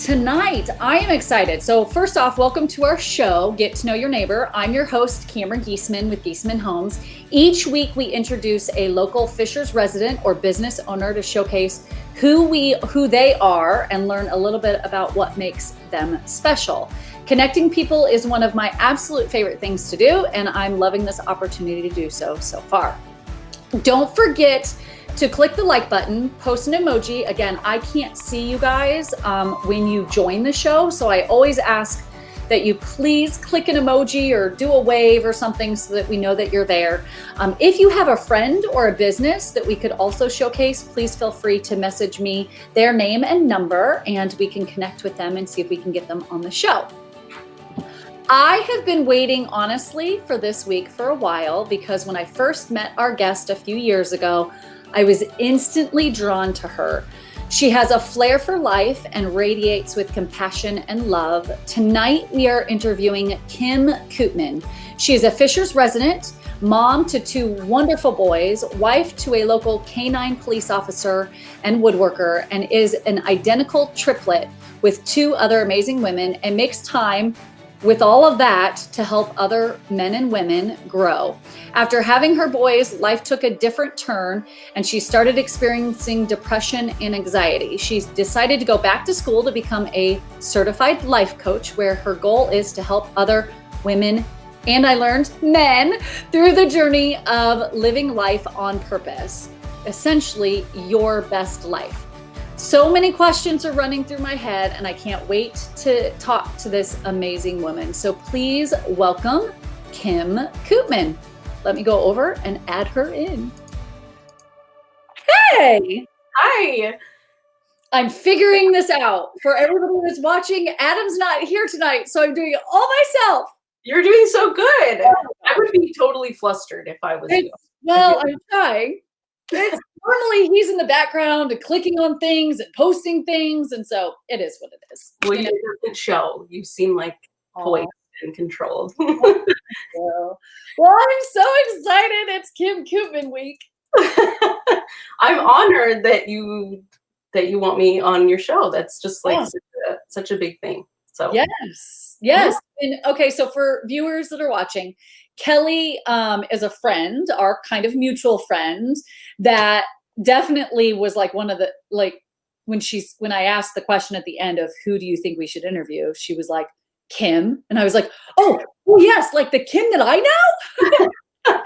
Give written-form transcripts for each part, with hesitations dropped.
Tonight, I am excited. So first off, welcome to our show, Get to Know Your Neighbor. I'm your host, Cameron Geesaman with Geesaman Homes. Each week, we introduce a local Fishers resident or business owner to showcase who they are and learn a little bit about what makes them special. Connecting people is one of my absolute favorite things to do, and I'm loving this opportunity to do so far. Don't forget to click the like button, post an emoji. Again, I can't see you guys when you join the show, so I always ask that you please click an emoji or do a wave or something so that we know that you're there. If you have a friend or a business that we could also showcase, please feel free to message me their name and number, and we can connect with them and see if we can get them on the show. I have been waiting, honestly, for this week for a while because when I first met our guest a few years ago, I was instantly drawn to her. She has a flair for life and radiates with compassion and love. Tonight, we are interviewing Kim Koopman. She is a Fishers resident, mom to two wonderful boys, wife to a local canine police officer and woodworker, and is an identical triplet with two other amazing women, and makes time with all of that to help other men and women grow. After having her boys, life took a different turn and she started experiencing depression and anxiety. She's decided to go back to school to become a certified life coach, where her goal is to help other women, and I learned men, through the journey of living life on purpose. Essentially, your best life. So many questions are running through my head, and I can't wait to talk to this amazing woman. So please welcome Kim Koopman. Let me go over and add her in. Hey! Hi! I'm figuring this out. For everybody that's watching, Adam's not here tonight, so I'm doing it all myself. You're doing so good. I would be totally flustered if I was you. Well, I'm trying. Normally he's in the background and clicking on things and posting things, and so it is what it is. Well, you doesn't show. You seem like poised and controlled. Well, I'm so excited. It's Kim Koopman week. I'm honored that you want me on your show. That's just like such a big thing. So yes. And okay, so for viewers that are watching, Kelly is a friend, our kind of mutual friend, that definitely was like one of the, like, when I asked the question at the end of who do you think we should interview, she was like, Kim. And I was like, oh yes, like the Kim that I know.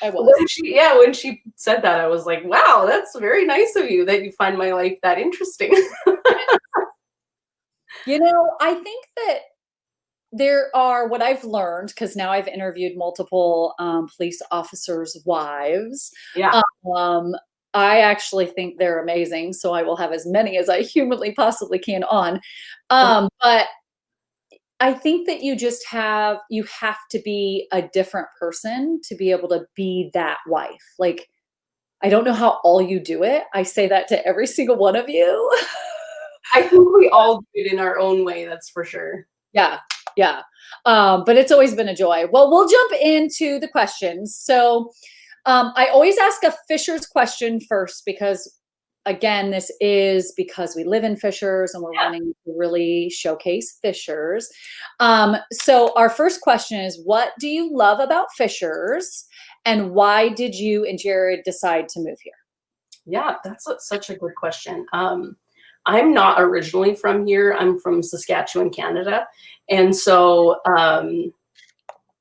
I was. When she said that, I was like, wow, that's very nice of you that you find my life that interesting. You know, I think that there are, what I've learned, because now I've interviewed multiple police officers' wives. Yeah. I actually think they're amazing, so I will have as many as I humanly possibly can on. But I think that you have to be a different person to be able to be that wife. Like, I don't know how all you do it. I say that to every single one of you. I think we all do it in our own way, that's for sure. Yeah. But it's always been a joy. Well, we'll jump into the questions. So I always ask a Fishers question first because, again, this is because we live in Fishers and we're wanting to really showcase Fishers. So our first question is, what do you love about Fishers, and why did you and Jared decide to move here? Yeah, that's such a good question. I'm not originally from here. I'm from Saskatchewan, Canada. And so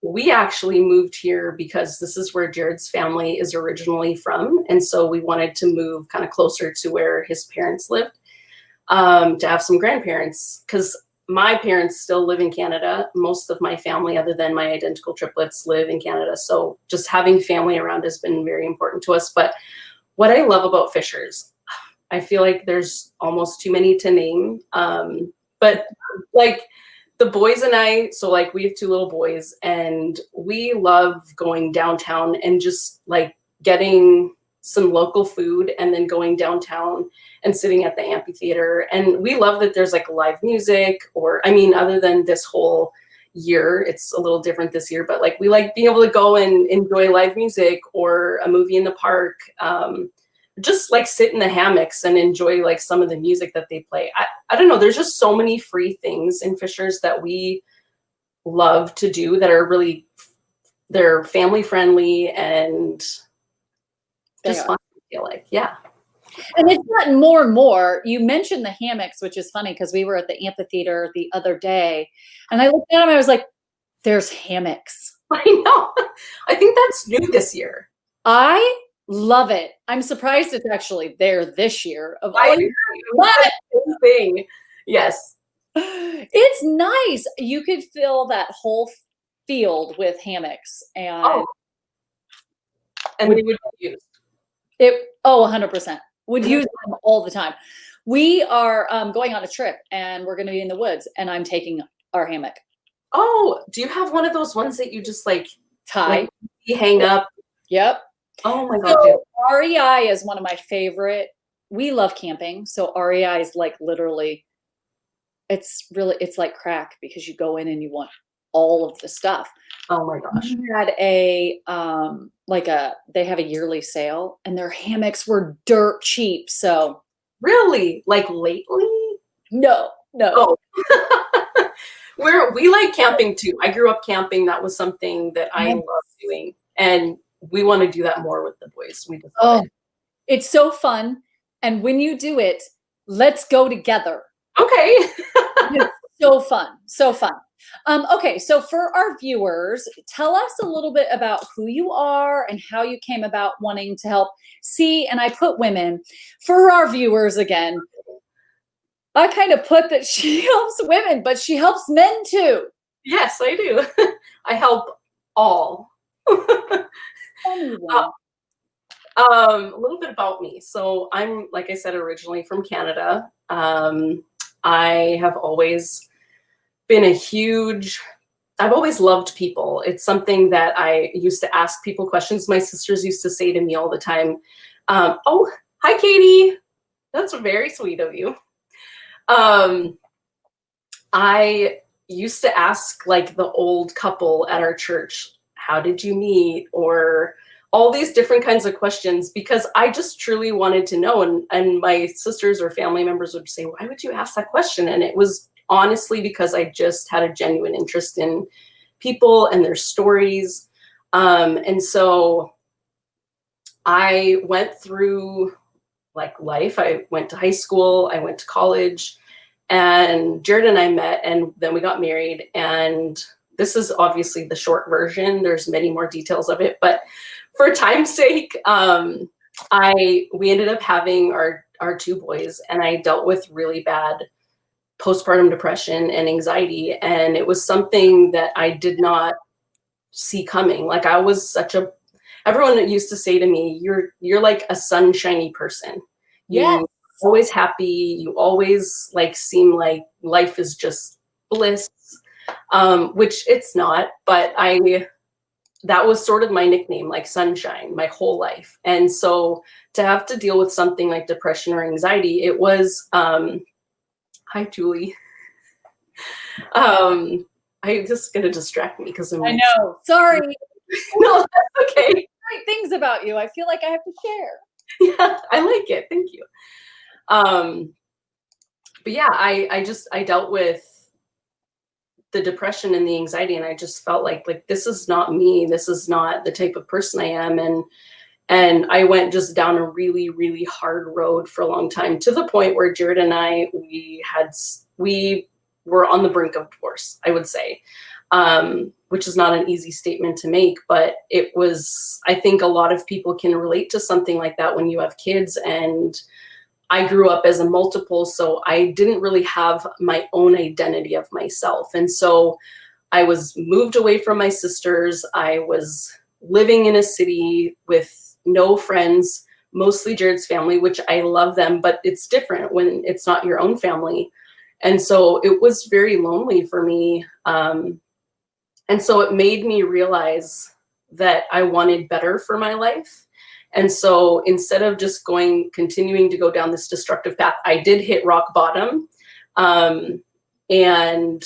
we actually moved here because this is where Jared's family is originally from. And so we wanted to move kind of closer to where his parents lived, to have some grandparents, because my parents still live in Canada. Most of my family, other than my identical triplets, live in Canada. So just having family around has been very important to us. But what I love about Fishers, I feel like there's almost too many to name. But like the boys and I, so like we have two little boys, and we love going downtown and just like getting some local food and then going downtown and sitting at the amphitheater. And we love that there's like live music, or, I mean, other than this whole year, it's a little different this year, but like we like being able to go and enjoy live music or a movie in the park. just like sit in the hammocks and enjoy like some of the music that they play. I don't know. There's just so many free things in Fishers that we love to do that are really, they're family friendly and just fun, I feel like. Yeah. And it's gotten more and more. You mentioned the hammocks, which is funny because we were at the amphitheater the other day and I looked at them, I was like, there's hammocks. I know. I think that's new this year. I love it. I'm surprised it's actually there this year of all thing. Yes. It's nice. You could fill that whole field with hammocks and they would be used. 100%. Would use them all the time. We are going on a trip and we're going to be in the woods and I'm taking our hammock. Oh, do you have one of those ones that you just like tie, like, you hang up? Yep. Oh my God. So REI is one of my favorite. We love camping. So REI is like literally, it's like crack because you go in and you want all of the stuff. Oh my gosh. We had they have a yearly sale and their hammocks were dirt cheap. So really? Like lately? No. Oh. We like camping too. I grew up camping. That was something that I love doing. And we want to do that more with the boys. We just love it. It's so fun. And when you do it, let's go together. Okay. It's so fun. So fun. Okay, so for our viewers, tell us a little bit about who you are and how you came about wanting to help. See, and I put women. For our viewers again, I kind of put that she helps women, but she helps men too. Yes, I do. I help all. A little bit about me. So I'm, like I said, originally from Canada. I have always been I've always loved people. It's something that I used to ask people questions. My sisters used to say to me all the time, oh, hi, Katie. That's very sweet of you. I used to ask like the old couple at our church, how did you meet? Or all these different kinds of questions because I just truly wanted to know. And my sisters or family members would say, why would you ask that question? And it was honestly because I just had a genuine interest in people and their stories. And so I went through like life. I went to high school, I went to college, and Jared and I met and then we got married. And this is obviously the short version. There's many more details of it, but for time's sake, we ended up having our two boys, and I dealt with really bad postpartum depression and anxiety. And it was something that I did not see coming. Like I was everyone used to say to me, you're like a sunshiny person. Yeah. You're always happy. You always like seem like life is just bliss, which it's not, but that was sort of my nickname, like sunshine, my whole life. And so to have to deal with something like depression or anxiety, it was, hi, Julie. I'm just going to distract me because I know. Sorry. No, that's okay. Great things about you. I feel like I have to share. Yeah, I like it. Thank you. But yeah, I dealt with the depression and the anxiety, and I just felt like this is not me. This is not the type of person I am. And I went just down a really, really hard road for a long time, to the point where Jared and I, we were on the brink of divorce, I would say, which is not an easy statement to make, but it was, I think a lot of people can relate to something like that when you have kids. And I grew up as a multiple, so I didn't really have my own identity of myself. And so I was moved away from my sisters. I was living in a city with no friends, mostly Jared's family, which I love them, but it's different when it's not your own family. And so it was very lonely for me. And so it made me realize that I wanted better for my life. And so instead of just continuing to go down this destructive path, I did hit rock bottom. And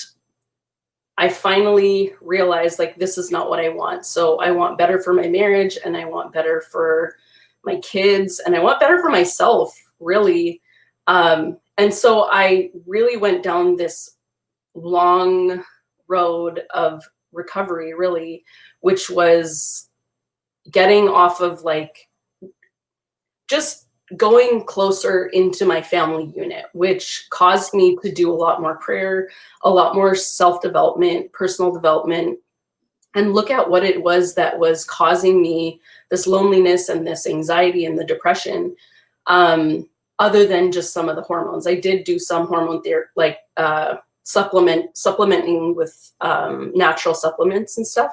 I finally realized this is not what I want. So I want better for my marriage, and I want better for my kids, and I want better for myself, really. And so I really went down this long road of recovery, really, which was getting off of like just going closer into my family unit, which caused me to do a lot more prayer, a lot more self-development, personal development, and look at what it was that was causing me this loneliness and this anxiety and the depression, other than just some of the hormones. I did do some hormone therapy, like supplementing with natural supplements and stuff.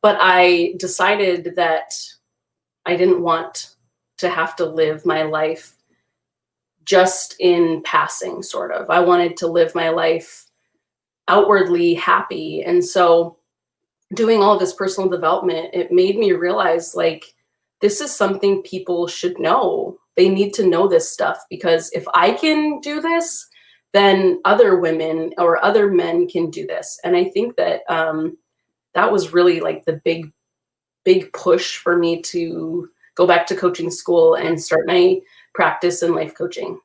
But I decided that I didn't want to have to live my life just in passing, sort of. I wanted to live my life outwardly happy. And so doing all this personal development, it made me realize like, this is something people should know. They need to know this stuff, because if I can do this, then other women or other men can do this. And I think that that was really like the big push for me to go back to coaching school and start my practice in life coaching.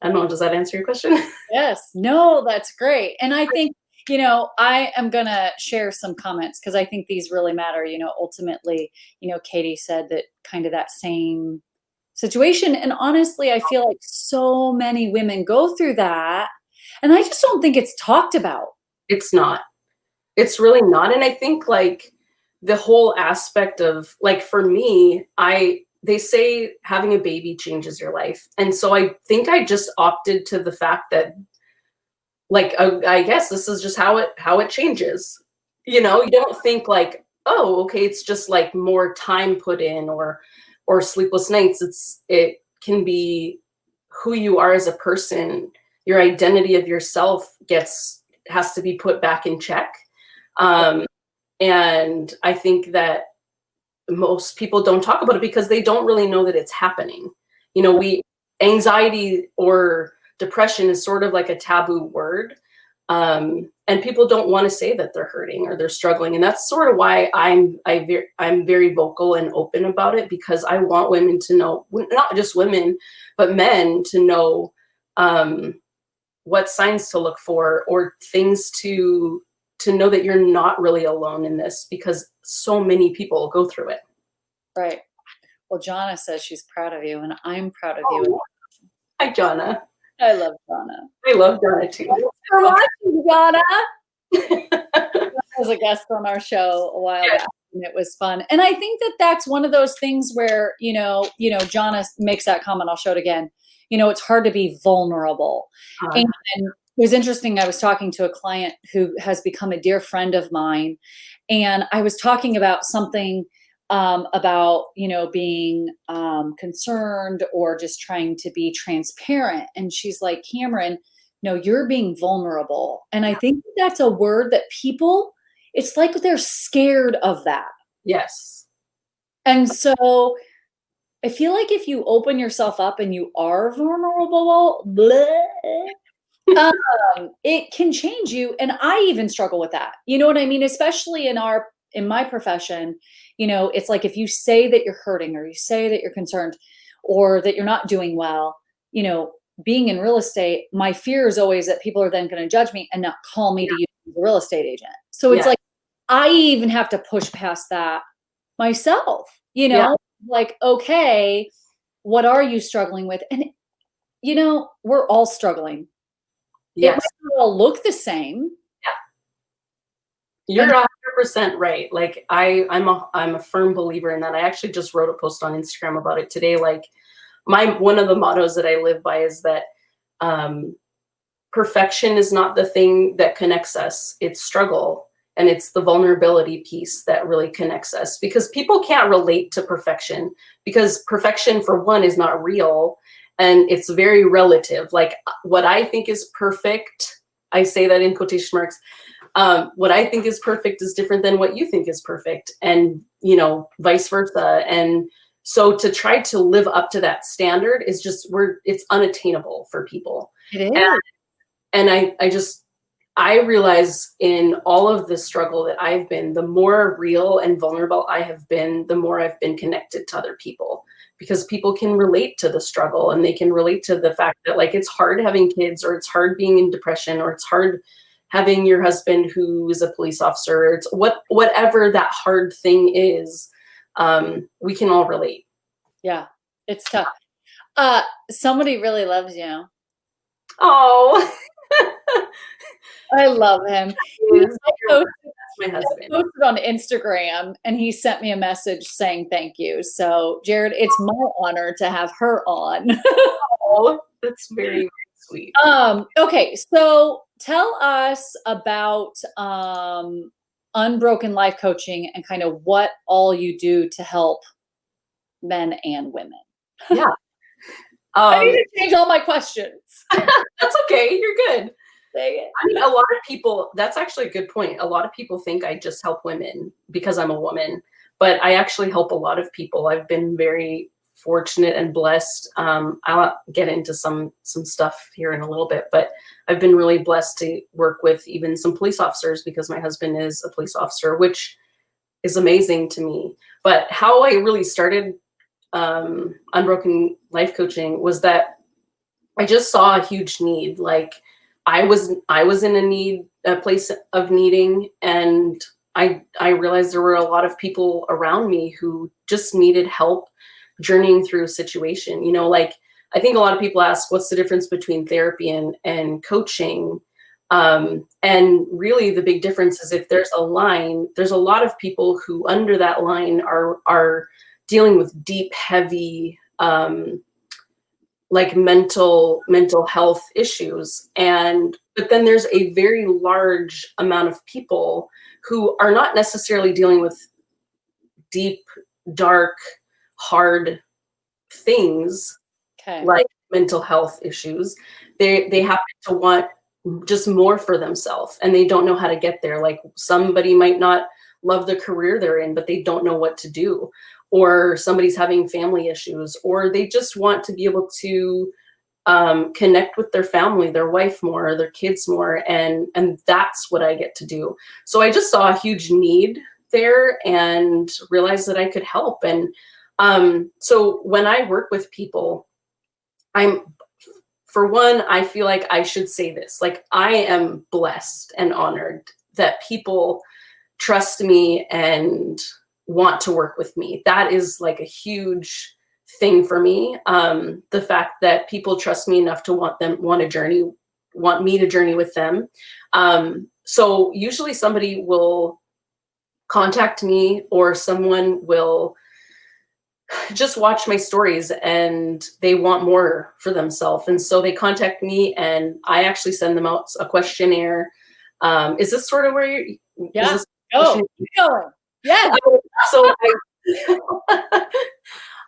I don't know, does that answer your question? Yes. No, that's great. And I think, I am going to share some comments because I think these really matter. Ultimately, Katie said that kind of that same situation. And honestly, I feel like so many women go through that. And I just don't think it's talked about. It's not. It's really not. And I think like the whole aspect of like, for me, they say having a baby changes your life. And so I think I just opted to the fact that like, I guess this is just how it changes. You don't think like, oh, okay, it's just like more time put in or sleepless nights. It can be who you are as a person. Your identity of yourself has to be put back in check. And I think that most people don't talk about it because they don't really know that it's happening. Anxiety or depression is sort of like a taboo word. And people don't want to say that they're hurting or they're struggling. And that's sort of why I'm very vocal and open about it, because I want women to know, not just women, but men to know what signs to look for or things to know that you're not really alone in this, because so many people go through it. Right. Well, Jonna says she's proud of you, and I'm proud of you. Hi, Jonna. I love Jonna. I love Jonna too. Thanks for watching, Jonna. Was a guest on our show a while back, and it was fun. And I think that that's one of those things where, Jonna makes that comment. I'll show it again. It's hard to be vulnerable. And it was interesting. I was talking to a client who has become a dear friend of mine, and I was talking about something about, being concerned or just trying to be transparent. And she's like, Cameron, no, you're being vulnerable. And I think that's a word that people, it's like they're scared of that. Yes. And so I feel like if you open yourself up and you are vulnerable, it can change you. And I even struggle with that. You know what I mean? Especially in my profession, it's like if you say that you're hurting or you say that you're concerned or that you're not doing well, being in real estate, my fear is always that people are then going to judge me and not call me to use as a real estate agent. So it's like, I even have to push past that myself, like, okay, what are you struggling with? And, we're all struggling. Yes. It might all look the same. Yeah. You're 100% right. Like I'm a firm believer in that. I actually just wrote a post on Instagram about it today. Like one of the mottos that I live by is that perfection is not the thing that connects us. It's struggle. And it's the vulnerability piece that really connects us, because people can't relate to perfection, because perfection, for one, is not real. And it's very relative. Like what I think is perfect, I say that in quotation marks, what I think is perfect is different than what you think is perfect, and, vice versa. And so to try to live up to that standard is just, it's unattainable for people. It is. And I realize in all of the struggle that I've been, the more real and vulnerable I have been, the more I've been connected to other people, because people can relate to the struggle, and they can relate to the fact that like it's hard having kids, or it's hard being in depression, or it's hard having your husband who is a police officer. It's whatever that hard thing is, we can all relate. Yeah, it's tough. Somebody really loves you. Oh, I love him. that's my husband. Posted on Instagram, and he sent me a message saying thank you. So, Jared, it's my honor to have her on. Oh, that's very, very sweet. Okay, so tell us about Unbroken Life Coaching and kind of what all you do to help men and women. Yeah. I need to change all my questions. That's okay. You're good. Dang it. I mean, a lot of people, that's actually a good point. A lot of people think I just help women because I'm a woman, but I actually help a lot of people. I've been very fortunate and blessed. I'll get into some stuff here in a little bit, but I've been really blessed to work with even some police officers because my husband is a police officer, which is amazing to me. But how I really started Unbroken Life Coaching was that I just saw a huge need. Like I was in a place of needing, and I realized there were a lot of people around me who just needed help journeying through a situation. You know, like I think a lot of people ask, what's the difference between therapy and coaching? And really the big difference is if there's a line, there's a lot of people who under that line are dealing with deep, heavy, like mental health issues. But then there's a very large amount of people who are not necessarily dealing with deep, dark, hard things, Okay. like mental health issues. They happen to want just more for themselves, and they don't know how to get there. Like somebody might not love the career they're in, but they don't know what to do. Or somebody's having family issues, or they just want to be able to connect with their family, their wife more, their kids more, and that's what I get to do. So I just saw a huge need there and realized that I could help. And so when I work with people, for one, I feel like I should say this, like I am blessed and honored that people trust me and want to work with me. That is like a huge thing for me. The fact that people trust me enough to want me to journey with them. So usually somebody will contact me, or someone will just watch my stories and they want more for themselves. And so they contact me, and I actually send them out a questionnaire. Is this sort of where you're? Yeah. Go. Keep going. Yeah. So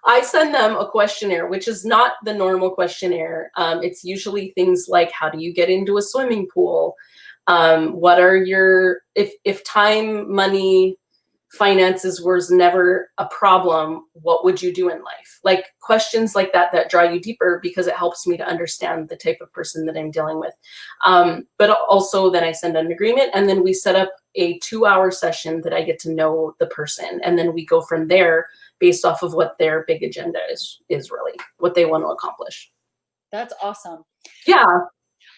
I send them a questionnaire, which is not the normal questionnaire. It's usually things like, how do you get into a swimming pool? What are your, if time, money, finances was never a problem, what would you do in life? Like questions like that draw you deeper, because it helps me to understand the type of person that I'm dealing with. But also then I send an agreement, and then we set up a 2-hour session that I get to know the person. And then we go from there based off of what their big agenda is really what they want to accomplish. That's awesome. Yeah.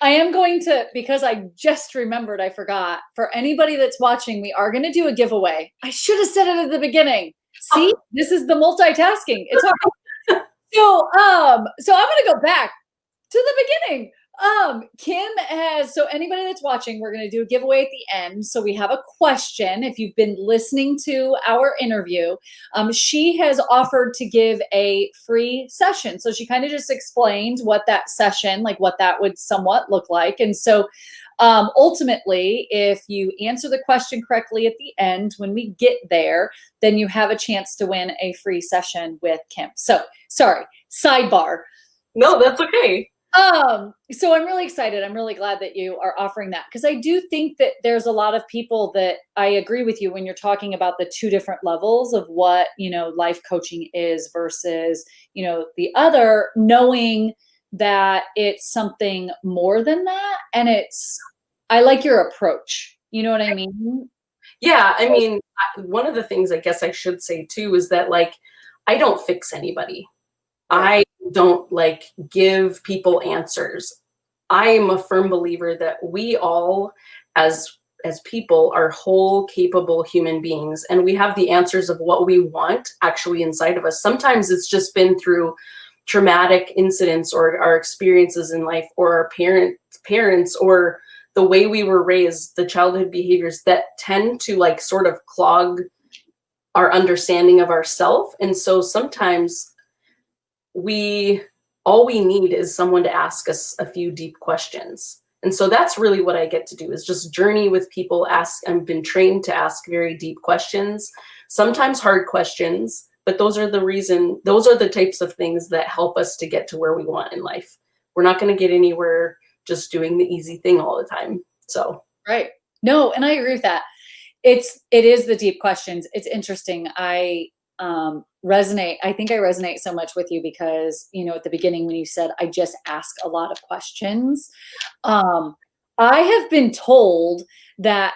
I am going to, because I just remembered, I forgot, for anybody that's watching, we are going to do a giveaway. I should have said it at the beginning. See, this is the multitasking. It's hard. So I'm going to go back to the beginning. Kim has, so anybody that's watching, we're going to do a giveaway at the end. So we have a question. If you've been listening to our interview, she has offered to give a free session. So she kind of just explained what that session, like what that would somewhat look like. And so ultimately, if you answer the question correctly at the end, when we get there, then you have a chance to win a free session with Kim. So sorry, sidebar. No, that's okay. So I'm really excited. I'm really glad that you are offering that, because I do think that there's a lot of people that I agree with you when you're talking about the two different levels of what, life coaching is versus, the other, knowing that it's something more than that. And I like your approach. You know what I mean? Yeah. One of the things I guess I should say too is that, like, I don't fix anybody. Right. I don't like give people answers. I am a firm believer that we all as people are whole capable human beings, and we have the answers of what we want actually inside of us. Sometimes it's just been through traumatic incidents or our experiences in life or our parents or the way we were raised, the childhood behaviors that tend to like sort of clog our understanding of ourself. And so sometimes we all we need is someone to ask us a few deep questions. And so that's really what I get to do, is just journey with people, ask. I've been trained to ask very deep questions, sometimes hard questions, but those are the types of things that help us to get to where we want in life. We're not going to get anywhere just doing the easy thing all the time. So Right. No, and I agree with that. It is the deep questions. It's interesting. I think I resonate so much with you because, at the beginning when you said I just ask a lot of questions, um, I have been told that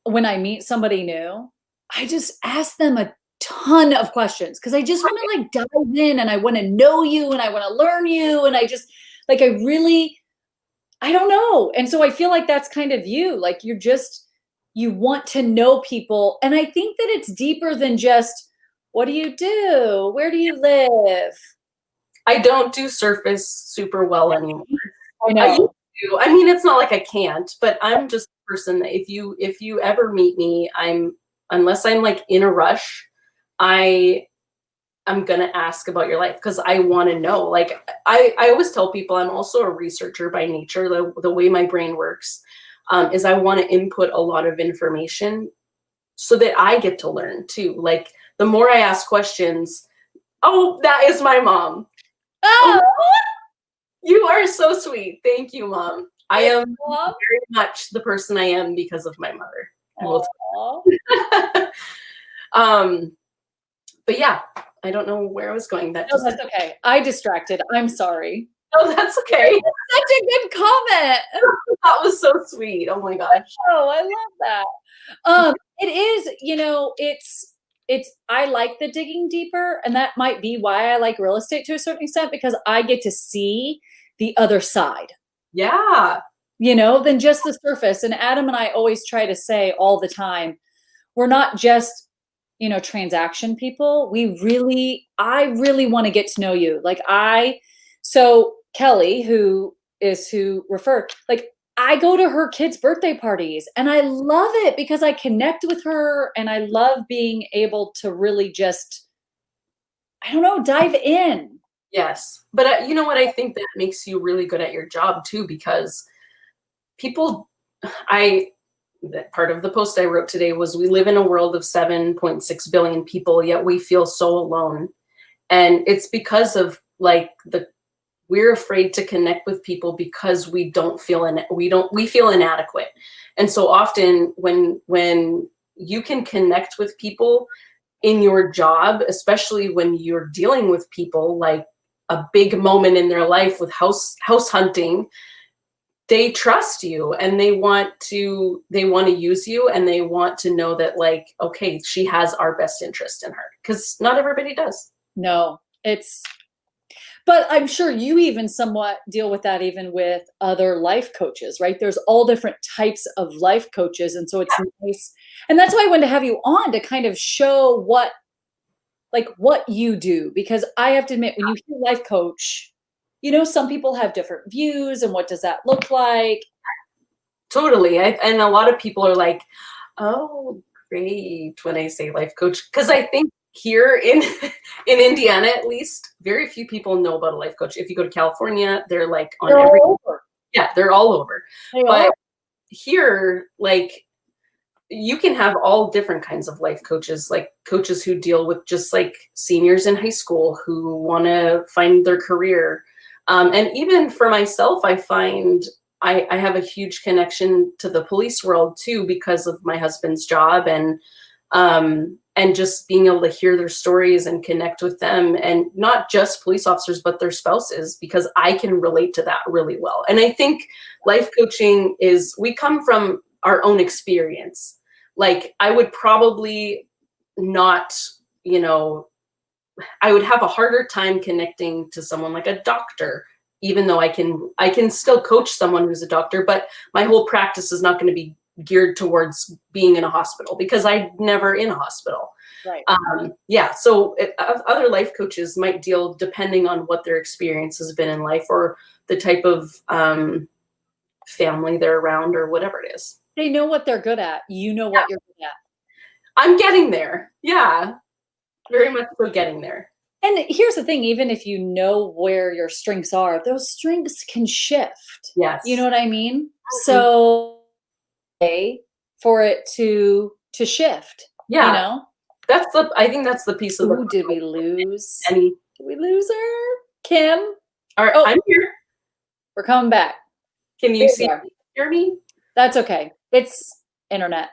when I meet somebody new, I just ask them a ton of questions because I just want to like dive in and I want to know you and I want to learn you and I just like I don't know. And so I feel like that's kind of you. Like you want to know people. And I think that it's deeper than just what do you do? Where do you live? I don't do surface super well anymore. I I used know. to. I mean, it's not like I can't, but I'm just a person that if you ever meet me, unless I'm like in a rush, I I'm gonna ask about your life because I want to know. Like I always tell people, I'm also a researcher by nature. The way my brain works is I want to input a lot of information so that I get to learn too. Like the more I ask questions, oh, that is my mom. Oh, Oh, you are so sweet. Thank you, Mom. I am mom. very much the person I am because of my mother. I will Aw. um, but yeah, I don't know where I was going. That No, just that's okay. I distracted. I'm sorry. oh, that's okay. Such a good comment. That was so sweet. Oh my gosh. Oh, I love that. It is, it's I like the digging deeper, and that might be why I like real estate to a certain extent because I get to see the other side, Yeah. than just the surface. And Adam and I always try to say all the time, we're not just, transaction people. I really want to get to know you. So Kelly, who referred, like I go to her kids' birthday parties and I love it because I connect with her and I love being able to really just, I don't know, dive in. Yes. But you know what? I think that makes you really good at your job too, because people, I, that part of the post I wrote today was we live in a world of 7.6 billion people, yet we feel so alone. And it's because of like we're afraid to connect with people because we feel inadequate. And so often when you can connect with people in your job, especially when you're dealing with people like a big moment in their life with house hunting, they trust you and they want to use you and they want to know that like, okay, she has our best interest in her, because not everybody does. No, but I'm sure you even somewhat deal with that even with other life coaches, right? There's all different types of life coaches. And so it's nice. And that's why I wanted to have you on to kind of show what you do. Because I have to admit, when you hear life coach, some people have different views and what does that look like? Totally. And a lot of people are like, oh, great, when I say life coach. Because I think here in in Indiana, at least, very few people know about a life coach. If you go to California, they're like on They're every, all over. yeah, they're all over. They But are. here, like you can have all different kinds of life coaches, like coaches who deal with just like seniors in high school who want to find their career. And even for myself, I find I have a huge connection to the police world too because of my husband's job and just being able to hear their stories and connect with them, and not just police officers but their spouses, because I can relate to that really well. And I think life coaching is, we come from our own experience. Like I would probably not, you know, I would have a harder time connecting to someone like a doctor, even though I can still coach someone who's a doctor, but my whole practice is not going to be geared towards being in a hospital because I'm never in a hospital. Right. Yeah. So other life coaches might deal depending on what their experience has been in life or the type of family they're around or whatever it is. They know what they're good at. You know what you're good at. I'm getting there. Yeah. Very much so getting there. And here's the thing, even if you know where your strengths are, those strengths can shift. Yes. You know what I mean? So for it to shift. Yeah. You know? I think that's the piece of Ooh, did we lose? Did we lose her? Kim? All right, I'm here. We're coming back. Can you hear me? That's okay. It's internet.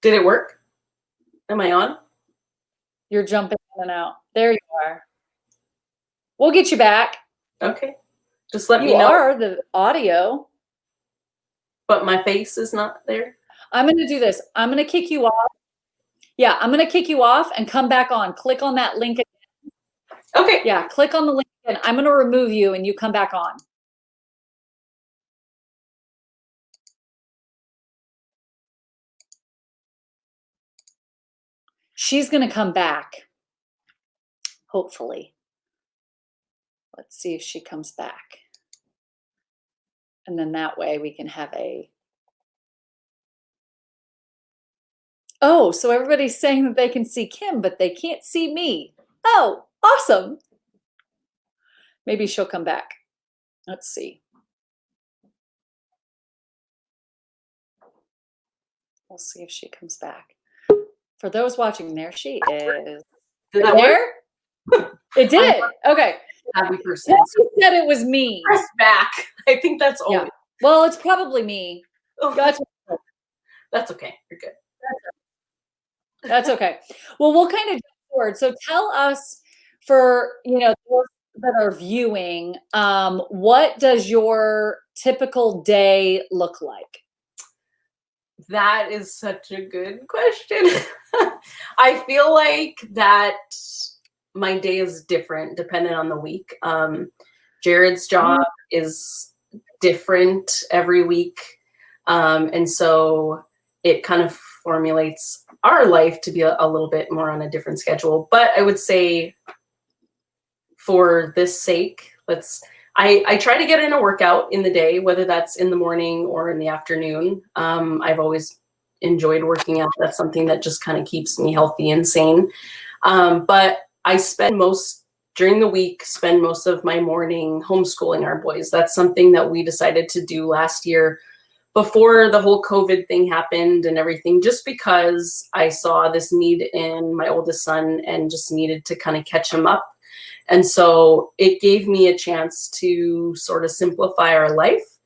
Did it work? Am I on? You're jumping in and out. There you are. We'll get you back. Okay. Just let me know. You are the audio. But my face is not there? I'm going to do this. I'm going to kick you off. Yeah, I'm going to kick you off and come back on. Click on that link again. Okay. Yeah, click on the link again. I'm going to remove you and you come back on. She's going to come back. Hopefully. Let's see if she comes back. And then that way we can have a... Oh, so everybody's saying that they can see Kim, but they can't see me. Oh, awesome. Maybe she'll come back. Let's see. We'll see if she comes back. For those watching, there she is. Did that work? It did. Okay. Happy person. She said it was me. Press back. I think that's always. Yeah. Well, it's probably me. Oh, That's okay. You're good. That's okay. Well, we'll kind of jump forward. So tell us, for those that are viewing, what does your typical day look like? That is such a good question. I feel like that my day is different depending on the week. Jared's job is different every week. And so it kind of formulates our life to be a little bit more on a different schedule. But I would say for this sake, I try to get in a workout in the day, whether that's in the morning or in the afternoon. I've always enjoyed working out. That's something that just kind of keeps me healthy and sane. But I during the week, spend most of my morning homeschooling our boys. That's something that we decided to do last year before the whole COVID thing happened and everything, just because I saw this need in my oldest son and just needed to kind of catch him up. And so it gave me a chance to sort of simplify our life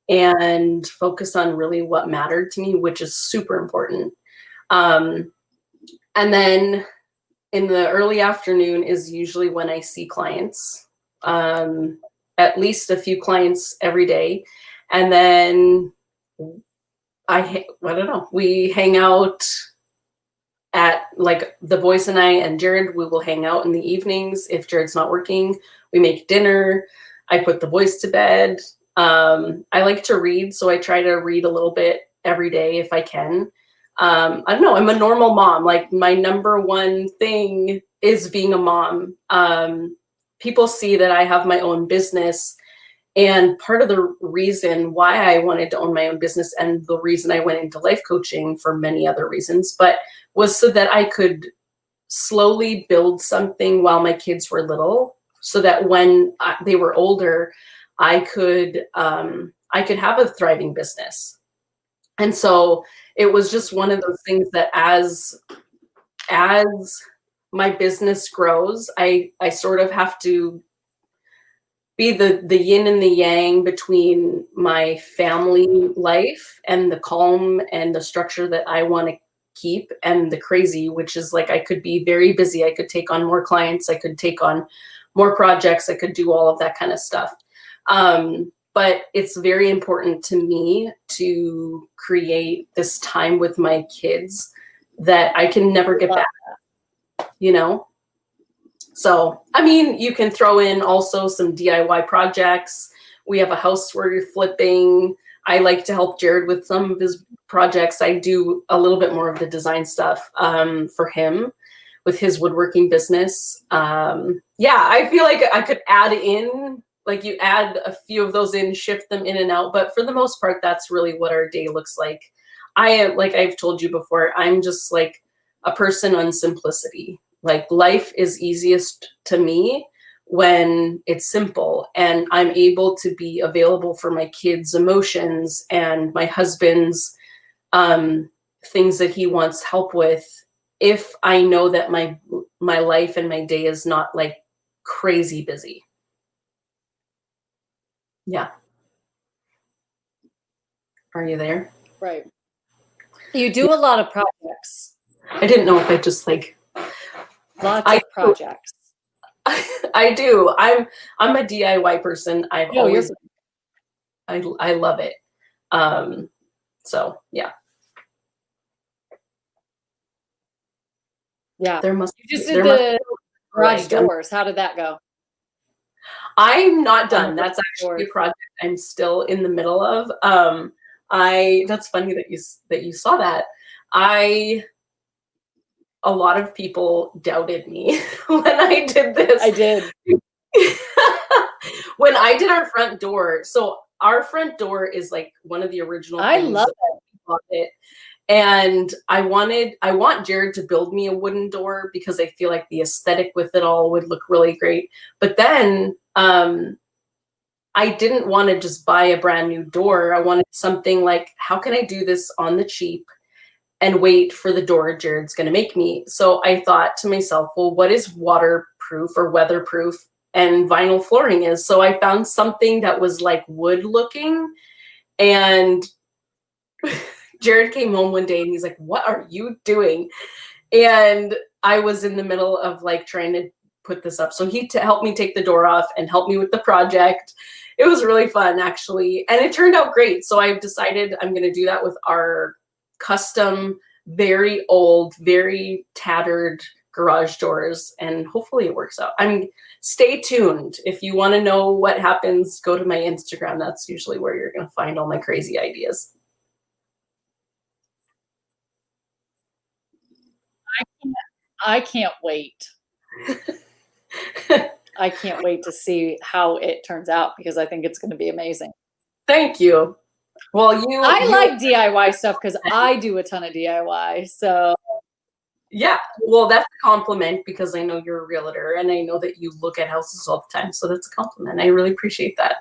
and focus on really what mattered to me, which is super important. And then in the early afternoon is usually when I see clients, at least a few clients every day. And then I don't know, we hang out at, like, the boys and I and Jared, we will hang out in the evenings. If Jared's not working, we make dinner. I put the boys to bed. I like to read, so I try to read a little bit every day if I can. I don't know, I'm a normal mom. Like, my number one thing is being a mom. People see that I have my own business, and part of the reason why I wanted to own my own business, and the reason I went into life coaching for many other reasons, but was so that I could slowly build something while my kids were little, so that when they were older, I could have a thriving business. And so it was just one of those things that as my business grows, I sort of have to be the yin and the yang between my family life and the calm and the structure that I want to keep, and the crazy, which is like, I could be very busy. I could take on more clients. I could take on more projects. I could do all of that kind of stuff. But it's very important to me to create this time with my kids that I can never get back, you know? So, I mean, you can throw in also some DIY projects. We have a house we're flipping. I like to help Jared with some of his projects. I do a little bit more of the design stuff for him with his woodworking business. Yeah, I feel like I could add in, like you add a few of those in, shift them in and out. But for the most part, that's really what our day looks like. Like I've told you before, I'm just like a person on simplicity. Like life is easiest to me when it's simple and I'm able to be available for my kids' emotions and my husband's things that he wants help with, if I know that my life and my day is not like crazy busy. Yeah. Are you there? Right. You do a lot of projects. I didn't know if I just like Lots of projects. I do. I'm a DIY person. I love it. So yeah. Yeah. There must you just did the garage doors. How did that go? I'm not done. That's actually a project I'm still in the middle of. That's funny that you saw that. A lot of people doubted me when I did this. I did. When I did our front door. So our front door is like one of the original I love it. And I want Jared to build me a wooden door because I feel like the aesthetic with it all would look really great. But then I didn't want to just buy a brand new door. I wanted something like, how can I do this on the cheap and wait for the door Jared's going to make me? So I thought to myself, well, what is waterproof or weatherproof? And vinyl flooring is. So I found something that was like wood looking, and Jared came home one day and he's like, what are you doing? And I was in the middle of like trying to put this up. So he helped me take the door off and help me with the project. It was really fun, actually. And it turned out great. So I've decided I'm going to do that with our custom, very old, very tattered garage doors, and hopefully it works out. I mean, stay tuned. If you want to know what happens, go to my Instagram. That's usually where you're going to find all my crazy ideas. I can't wait. I can't wait to see how it turns out because I think it's going to be amazing. Thank you. Well, I like DIY stuff because I do a ton of DIY. So yeah, well, that's a compliment because I know you're a realtor and I know that you look at houses all the time. So that's a compliment. I really appreciate that.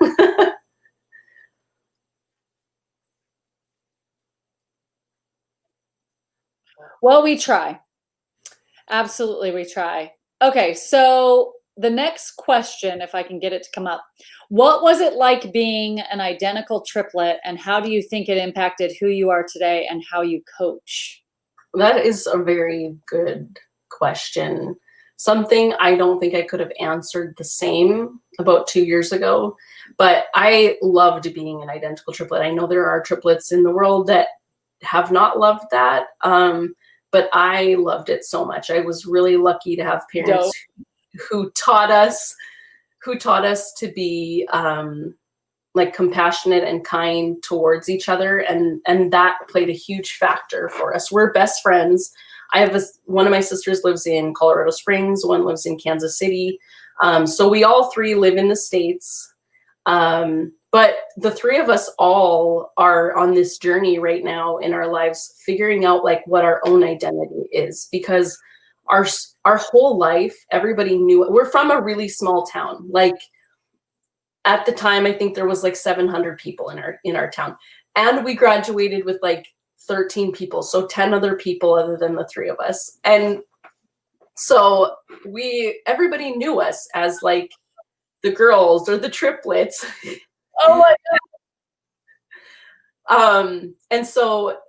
Well, we try. Absolutely, we try. Okay, so the next question, if I can get it to come up, what was it like being an identical triplet, and how do you think it impacted who you are today and how you coach? That is a very good question. Something I don't think I could have answered the same about 2 years ago, but I loved being an identical triplet. I know there are triplets in the world that have not loved that, but I loved it so much. I was really lucky to have parents who taught us to be like compassionate and kind towards each other, and that played a huge factor for us. We're best friends. I have one of my sisters lives in Colorado Springs, one lives in Kansas City. So we all three live in the States. But the three of us all are on this journey right now in our lives, figuring out like what our own identity is, because our whole life, everybody knew it. We're from a really small town. Like at the time, I think there was like 700 people in our town, and we graduated with like 13 people, so 10 other people other than the three of us. And so everybody knew us as like the girls or the triplets. Oh my God. And so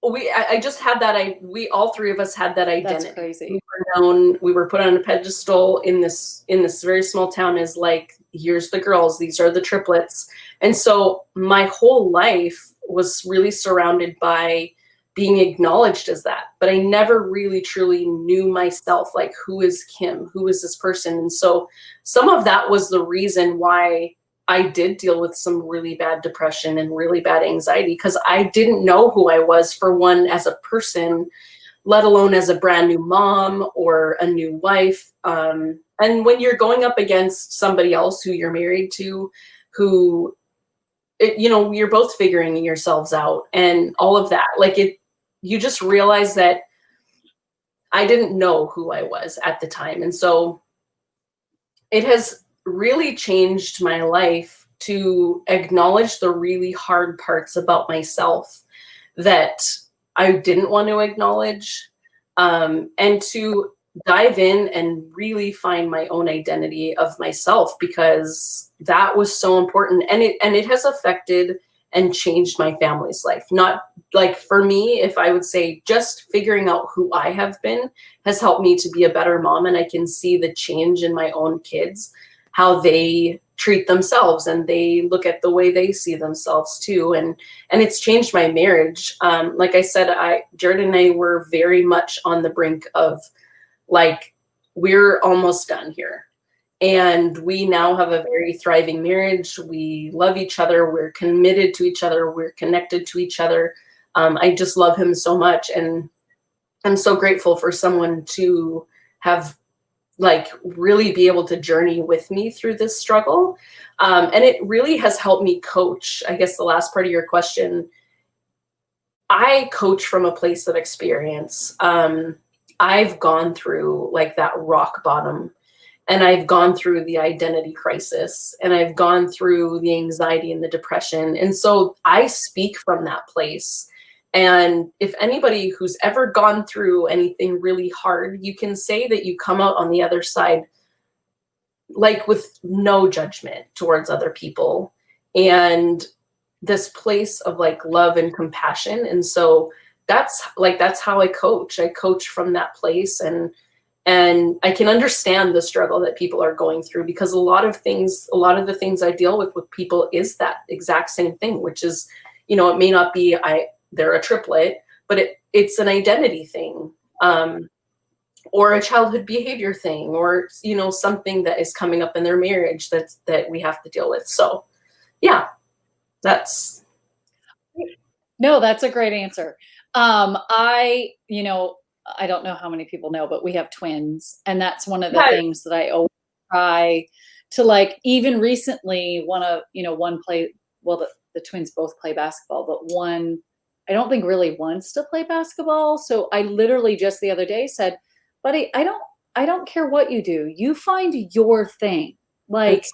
I just had that. We all three of us had that identity. That's crazy. We were known. We were put on a pedestal in this very small town as like, here's the girls. These are the triplets. And so my whole life was really surrounded by being acknowledged as that, but I never really truly knew myself, like, who is Kim? Who is this person? And so some of that was the reason why I did deal with some really bad depression and really bad anxiety, because I didn't know who I was, for one, as a person, let alone as a brand new mom or a new wife. And when you're going up against somebody else who you're married to, who, you're both figuring yourselves out and all of that, like, you just realize that I didn't know who I was at the time. And so it has really changed my life to acknowledge the really hard parts about myself that I didn't want to acknowledge, and to dive in and really find my own identity of myself, because that was so important. And it has affected and changed my family's life. Not like, for me, if I would say, just figuring out who I have been has helped me to be a better mom. And I can see the change in my own kids, how they treat themselves and they look at the way they see themselves too. And it's changed my marriage. Like I said, Jared and I were very much on the brink of, like, we're almost done here. And we now have a very thriving marriage. We love each other. We're committed to each other. We're connected to each other. I just love him so much. And I'm so grateful for someone to have, like, really be able to journey with me through this struggle. And it really has helped me coach. I guess the last part of your question, I coach from a place of experience. I've gone through, like, that rock bottom, and I've gone through the identity crisis, and I've gone through the anxiety and the depression. And so I speak from that place. And if anybody who's ever gone through anything really hard, you can say that you come out on the other side, like, with no judgment towards other people, and this place of, like, love and compassion. And so that's how I coach. I coach from that place. And I can understand the struggle that people are going through, because a lot of the things I deal with people is that exact same thing, which is, it may not be they're a triplet, but it's an identity thing, or a childhood behavior thing, or, something that is coming up in their marriage that we have to deal with. So yeah, that's. No, that's a great answer. I don't know how many people know, but we have twins. And that's one of the things that I always try to, like, even recently, one play, well, the twins both play basketball, but one, I don't think really wants to play basketball. So I literally just the other day said, buddy, I don't care what you do. You find your thing. Like,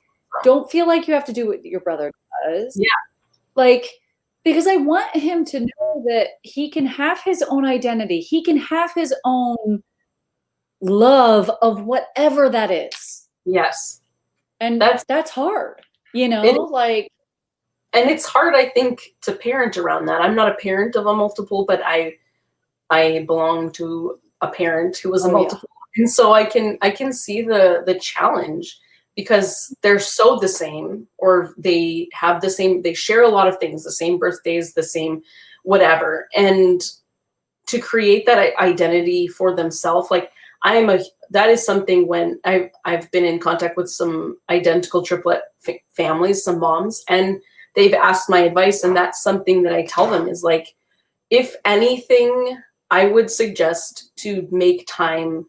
don't feel like you have to do what your brother does. Yeah. Like, because I want him to know that he can have his own identity. He can have his own love of whatever that is. Yes. And that's hard, like. And it's hard, I think, to parent around that. I'm not a parent of a multiple, but I belong to a parent who was a multiple. Yeah. And so I can see the challenge, because they're so the same, or they have the same, they share a lot of things, the same birthdays, the same whatever. And to create that identity for themselves, like, that is something, when I've been in contact with some identical triplet families, some moms, and they've asked my advice. And that's something that I tell them is, like, if anything, I would suggest to make time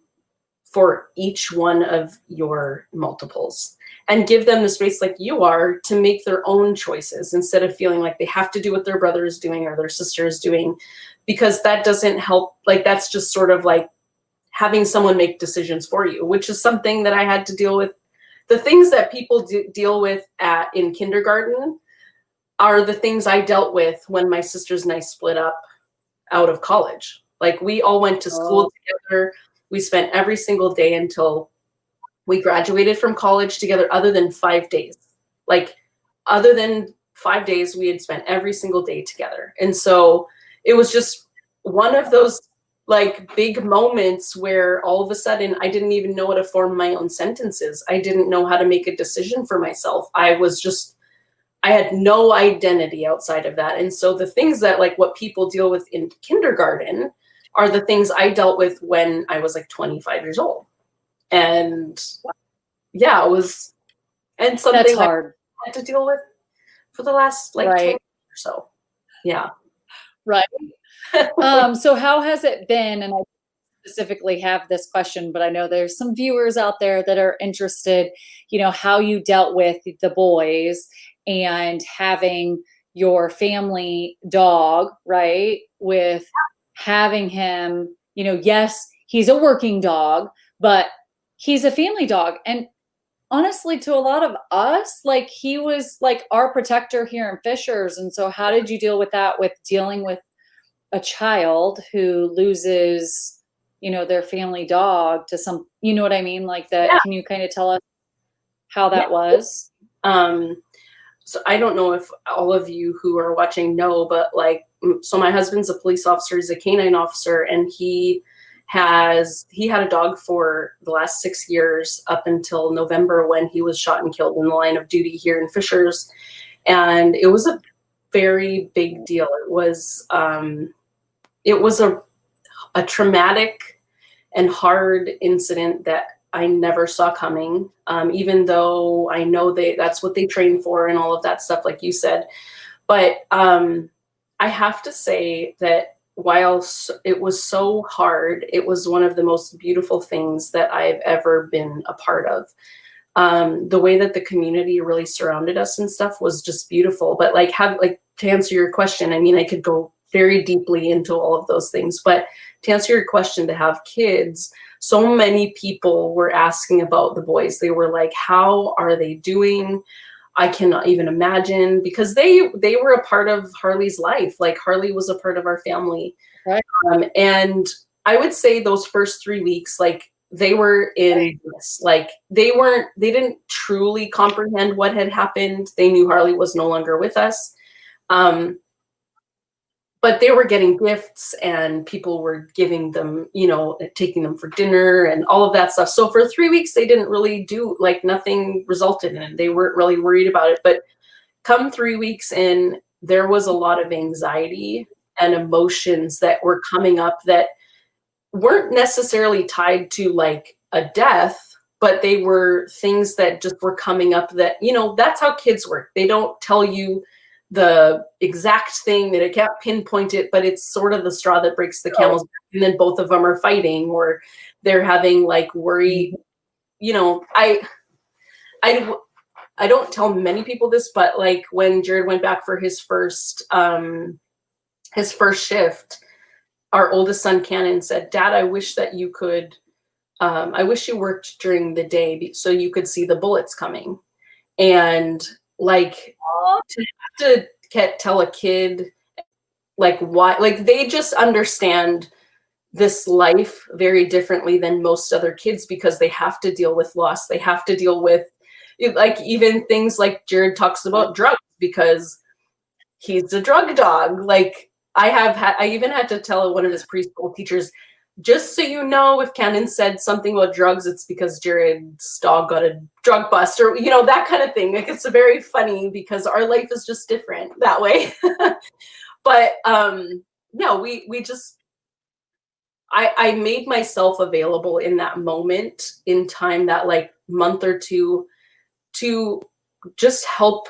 for each one of your multiples, and give them the space, like you are, to make their own choices, instead of feeling like they have to do what their brother is doing or their sister is doing, because that doesn't help. Like, that's just sort of like having someone make decisions for you, which is something that I had to deal with. The things that people deal with in kindergarten are the things I dealt with when my sisters and I split up out of college. Like, we all went to school together. We spent every single day until we graduated from college together, other than 5 days. Like, other than 5 days, we had spent every single day together. And so it was just one of those, like, big moments where all of a sudden I didn't even know how to form my own sentences. I didn't know how to make a decision for myself. I I had no identity outside of that. And so the things that like what people deal with in kindergarten are the things I dealt with when I was like 25 years old. And yeah, it was, and That's something I hard, had to deal with for the last like 10 right? years or so. Yeah. Right. So how has it been? And I specifically have this question, but I know there's some viewers out there that are interested, how you dealt with the boys and having your family dog, right? With having him, yes, he's a working dog, but he's a family dog. And honestly, to a lot of us, like he was like our protector here in Fishers. And so how did you deal with that, with dealing with a child who loses, their family dog to some, you know what I mean? Like that. Yeah. Can you kind of tell us how Yeah. that was? Um, so I don't know if all of you who are watching know, but like, so my husband's a police officer, he's a canine officer, and he had a dog for the last 6 years up until November when he was shot and killed in the line of duty here in Fishers. And it was a very big deal. It was a traumatic and hard incident that I never saw coming, even though I know that's what they train for and all of that stuff, like you said. But I have to say that while it was so hard, it was one of the most beautiful things that I've ever been a part of. The way that the community really surrounded us and stuff was just beautiful. But like, to answer your question, I mean, I could go very deeply into all of those things, but to answer your question, to have kids, so many people were asking about the boys. They were like, how are they doing? I cannot even imagine, because they were a part of Harley's life. Like Harley was a part of our family. Right. And I would say those first 3 weeks, like they were in this, like they didn't truly comprehend what had happened. They knew Harley was no longer with us. But they were getting gifts and people were giving them, taking them for dinner and all of that stuff. So for 3 weeks, they didn't really do, like nothing resulted in it. They weren't really worried about it. But come 3 weeks in, there was a lot of anxiety and emotions that were coming up that weren't necessarily tied to like a death, but they were things that just were coming up that, that's how kids work. They don't tell you the exact thing, that it can't pinpoint it, but it's sort of the straw that breaks the camel's back. And then both of them are fighting, or they're having like worry. I don't tell many people this, but like when Jared went back for his first shift, our oldest son Cannon said, "Dad, I wish that you could. I wish you worked during the day so you could see the bullets coming." And like, to tell a kid like why, like they just understand this life very differently than most other kids, because they have to deal with loss. They have to deal with like even things like Jared talks about drugs, because he's a drug dog. Like I even had to tell one of his preschool teachers, just so you know, if Cannon said something about drugs, it's because Jared's dog got a drug bust, or that kind of thing. Like it's very funny because our life is just different that way. But no, we just I made myself available in that moment in time, that like month or two, to just help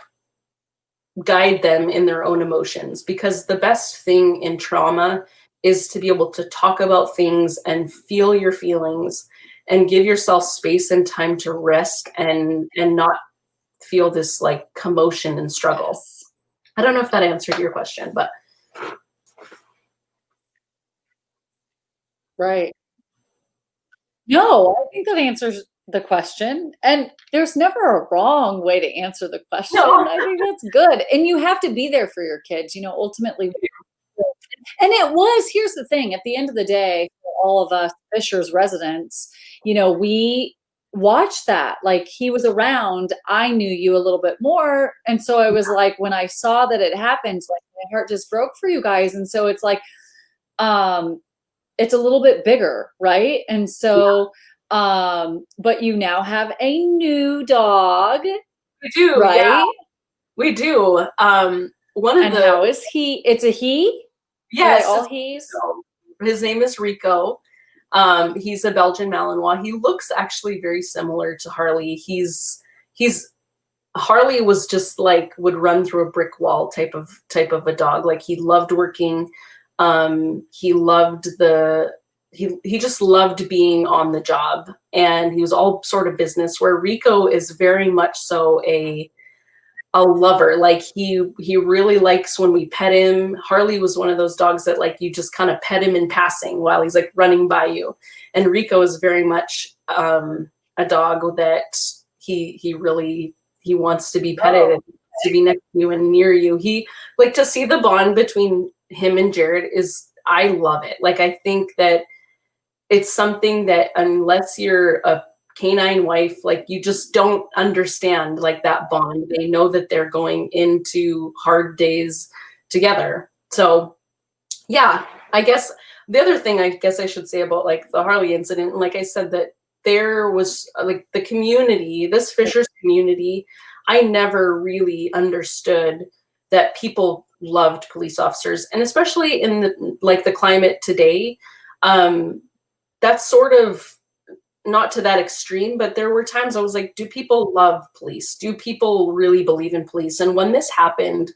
guide them in their own emotions, because the best thing in trauma is to be able to talk about things and feel your feelings and give yourself space and time to rest and not feel this like commotion and struggle. Yes. I don't know if that answered your question, but Right. No, I think that answers the question. And there's never a wrong way to answer the question. no. I think that's good. And you have to be there for your kids, ultimately. And here's the thing, at the end of the day, for all of us Fishers residents, we watched that. Like he was around, I knew you a little bit more. And so I was like, when I saw that it happened, like my heart just broke for you guys. And so it's like, it's a little bit bigger, right? And so, but you now have a new dog, We do, right? yeah. We do. One of And the how is he? It's a he? Are they Yes, all he's? his name is Rico. He's a Belgian Malinois. He looks actually very similar to Harley. He's Harley was just like would run through a brick wall type of a dog. Like he loved working. He loved he just loved being on the job, and he was all sort of business, where Rico is very much so a lover. Like he really likes when we pet him. Harley was one of those dogs that like you just kind of pet him in passing while he's like running by you. And Rico is very much a dog that he wants to be petted and to be next to you and near you. He like to see the bond between him and Jared is, I love it. Like I think that it's something that unless you're a canine wife, like you just don't understand like that bond. They know that they're going into hard days together. So yeah, I guess the other thing I guess I should say about like the Harley incident, like I said, that there was like the community, this Fishers community, I never really understood that people loved police officers, and especially in the like the climate today. That's sort of not to that extreme, but there were times I was like, do people love police? Do people really believe in police? And when this happened,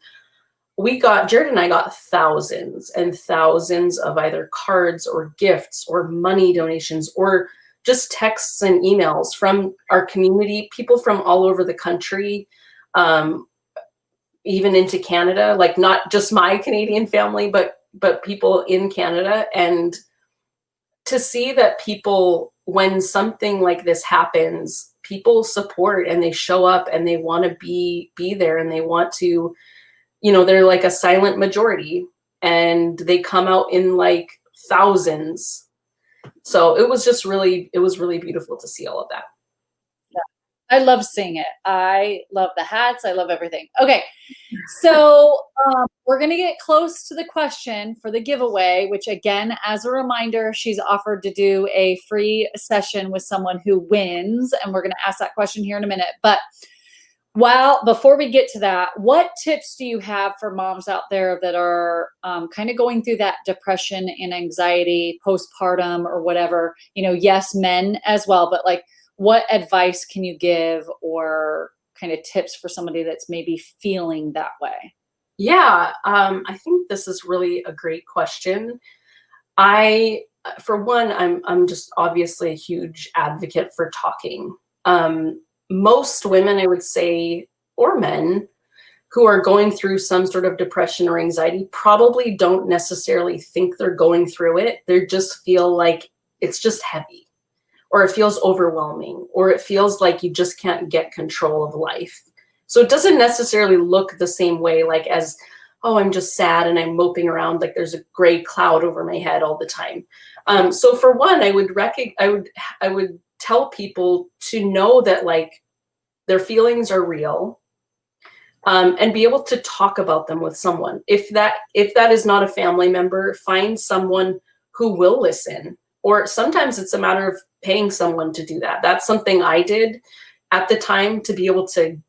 Jared and I got thousands and thousands of either cards or gifts or money donations or just texts and emails from our community, people from all over the country, even into Canada, like not just my Canadian family, but people in Canada. And to see that people, when something like this happens, people support and they show up and they want to be there, and they want to, they're like a silent majority, and they come out in like thousands. So it was really beautiful to see all of that. I love seeing it. I love the hats. I love everything. Okay. So we're going to get close to the question for the giveaway, which again, as a reminder, she's offered to do a free session with someone who wins. And we're going to ask that question here in a minute. But before we get to that, what tips do you have for moms out there that are kind of going through that depression and anxiety postpartum or whatever? Yes, men as well, but like, what advice can you give, or kind of tips for somebody that's maybe feeling that way? Yeah, I think this is really a great question. For one, I'm just obviously a huge advocate for talking. Most women, I would say, or men who are going through some sort of depression or anxiety probably don't necessarily think they're going through it. They just feel like it's just heavy, or it feels overwhelming, or it feels like you just can't get control of life. So it doesn't necessarily look the same way, like as, oh, I'm just sad and I'm moping around like there's a gray cloud over my head all the time. So for one, I would tell people to know that like their feelings are real, and be able to talk about them with someone. If that is not a family member, find someone who will listen. Or sometimes it's a matter of paying someone to do that. That's something I did at the time, to be able to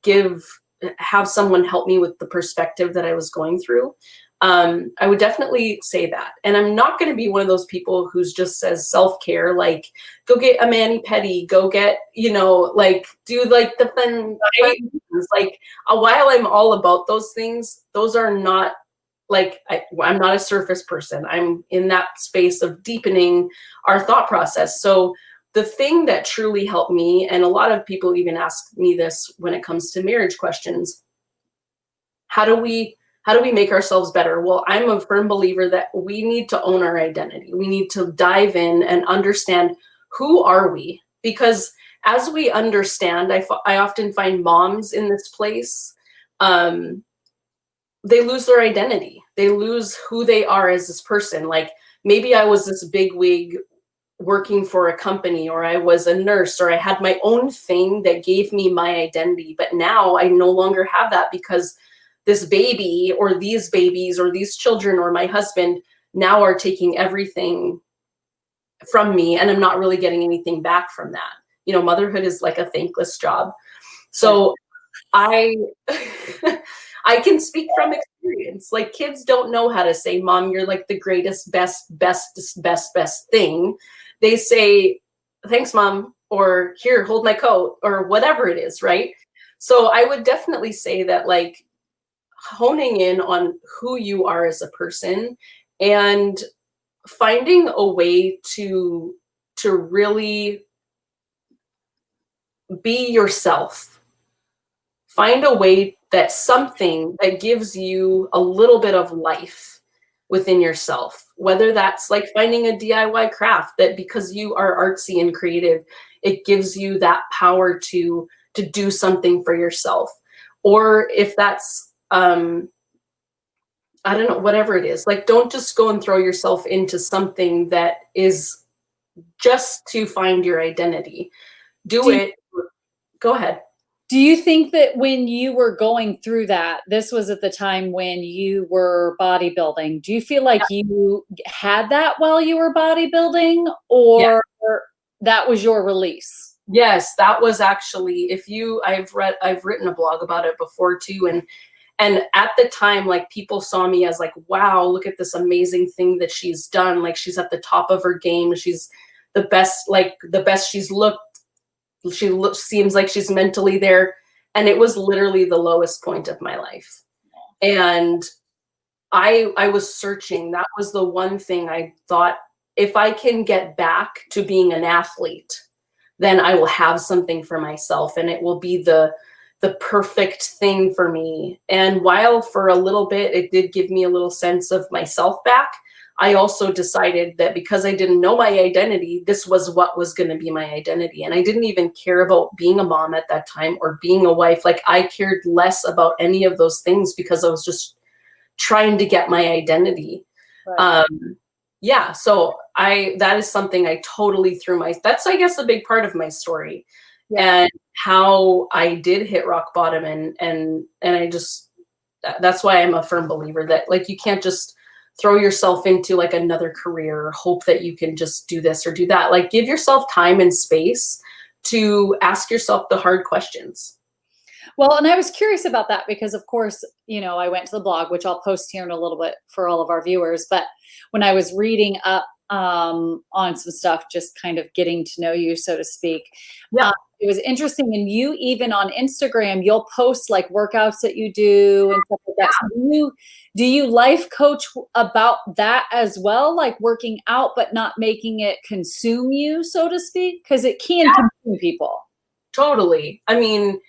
have someone help me with the perspective that I was going through. I would definitely say that. And I'm not going to be one of those people who's just says self-care, like go get a mani-pedi, go get, like do like the fun things. Like while I'm all about those things, those are not like, I'm not a surface person. I'm in that space of deepening our thought process. So the thing that truly helped me, and a lot of people even ask me this when it comes to marriage questions, how do we make ourselves better? Well, I'm a firm believer that we need to own our identity. We need to dive in and understand, who are we? Because as we understand, I often find moms in this place, they lose their identity. They lose who they are as this person. Like maybe I was this big wig working for a company, or I was a nurse, or I had my own thing that gave me my identity. But now I no longer have that, because this baby or these babies or these children or my husband now are taking everything from me, and I'm not really getting anything back from that. Motherhood is like a thankless job. So I I can speak from experience. Like, kids don't know how to say, Mom, you're like the greatest, best thing. They say, thanks, Mom, or here, hold my coat, or whatever it is, right? So I would definitely say that, like, honing in on who you are as a person and finding a way to really be yourself. Find a way that something that gives you a little bit of life within yourself, whether that's like finding a DIY craft that, because you are artsy and creative, it gives you that power to do something for yourself. Or if that's I don't know, whatever it is, like, don't just go and throw yourself into something that is just to find your identity. Do it. Go ahead. Do you think that when you were going through that, this was at the time when you were bodybuilding, do you feel like you had that while you were bodybuilding, Yeah. or that was your release? Yes, that was actually, I've written a blog about it before too. And at the time, like, people saw me as like, wow, look at this amazing thing that she's done. Like, she's at the top of her game. She's the best, like the best she's looked. Seems like she's mentally there. And it was literally the lowest point of my life. And I was searching. That was the one thing I thought, if I can get back to being an athlete, then I will have something for myself, and it will be the perfect thing for me. And while for a little bit it did give me a little sense of myself back, I also decided that because I didn't know my identity, this was what was going to be my identity. And I didn't even care about being a mom at that time or being a wife. Like, I cared less about any of those things because I was just trying to get my identity. Right. Yeah, so that is something I totally that's, I guess, a big part of my story. Yeah. And how I did hit rock bottom, and I just, that's why I'm a firm believer that, like, you can't just throw yourself into like another career or hope that you can just do this or do that. Like, give yourself time and space to ask yourself the hard questions. Well, and I was curious about that because, of course, I went to the blog, which I'll post here in a little bit for all of our viewers. But when I was reading up on some stuff, just kind of getting to know you, so to speak, Yeah. it was interesting. And you, even on Instagram, you'll post like workouts that you do and stuff like that. So do you life coach about that as well, like working out, but not making it consume you, so to speak? Because it can consume people. Totally. I mean,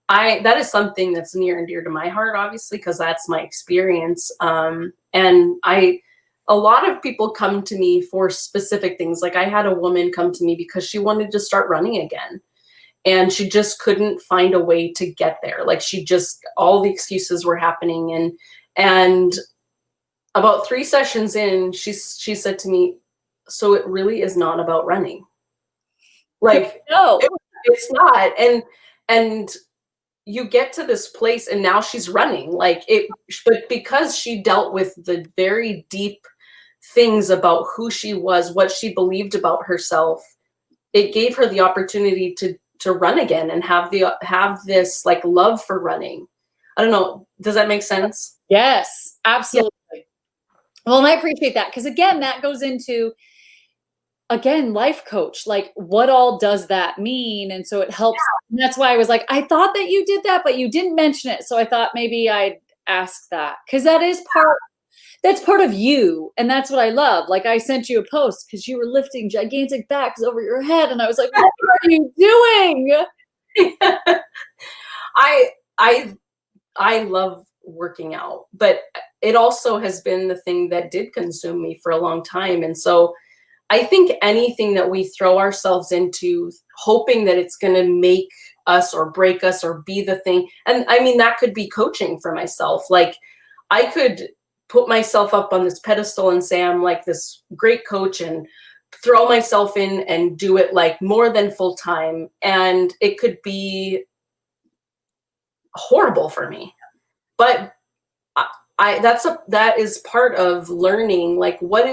that is something that's near and dear to my heart, obviously, because that's my experience. And a lot of people come to me for specific things. Like, I had a woman come to me because she wanted to start running again, and she just couldn't find a way to get there. Like, all the excuses were happening. And about 3 sessions in, she said to me, so it really is not about running. Like, No. it's not. And you get to this place, and now she's running, like, but because she dealt with the very deep things about who she was, what she believed about herself, it gave her the opportunity to run again and have this like love for running. I don't know, does that make sense? Yes, Yeah. absolutely. Well, and I appreciate that because, again, that goes into, again, life coach, like, what all does that mean? And so it helps. And that's why I was like, I thought that you did that, but you didn't mention it. So I thought maybe I'd ask that, because that's part of you. And that's what I love. Like, I sent you a post because you were lifting gigantic bags over your head. And I was like, what are you doing? I love working out, but it also has been the thing that did consume me for a long time. And so I think anything that we throw ourselves into, hoping that it's going to make us or break us or be the thing. And I mean, that could be coaching for myself. Like, I could put myself up on this pedestal and say I'm like this great coach and throw myself in and do it like more than full time. And it could be horrible for me. But that is part of learning, like, what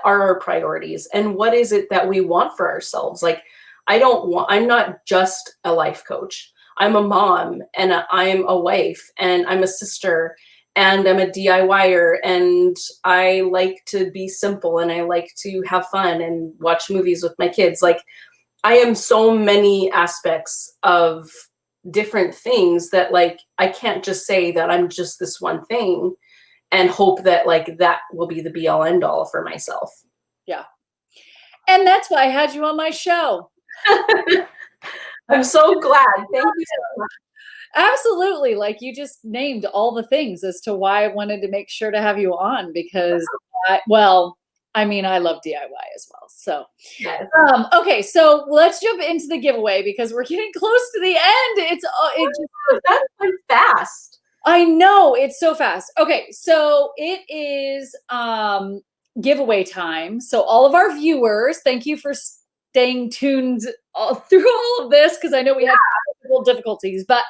are our priorities and what is it that we want for ourselves. Like, I'm not just a life coach. I'm a mom and I'm a wife and I'm a sister and I'm a DIYer and I like to be simple and I like to have fun and watch movies with my kids. Like I am so many aspects of different things that like I can't just say that I'm just this one thing and hope that like that will be the be all end all for myself. Yeah. And that's why I had you on my show. I'm so glad. Thank you so much. Absolutely. Like you just named all the things as to why I wanted to make sure to have you on because, I love DIY as well. So, Yes. okay, so let's jump into the giveaway because we're getting close to the end. That's like fast. I know it's so fast. Okay, so it is giveaway time. So all of our viewers, thank you for staying tuned through all of this because I know we had technical difficulties, but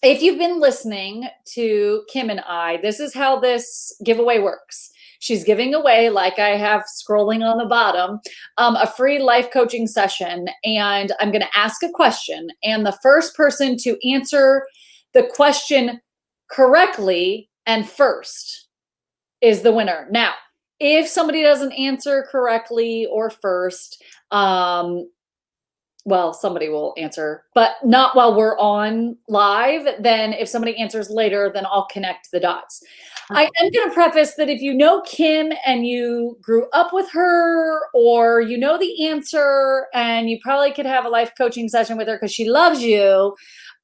if you've been listening to Kim and I, this is how this giveaway works. She's giving away, like I have scrolling on the bottom, a free life coaching session. And I'm going to ask a question. And the first person to answer the question correctly and first is the winner. Now, if somebody doesn't answer correctly or first, somebody will answer, but not while we're on live. Then if somebody answers later, then I'll connect the dots. I am going to preface that if you know Kim and you grew up with her or you know the answer and you probably could have a life coaching session with her because she loves you,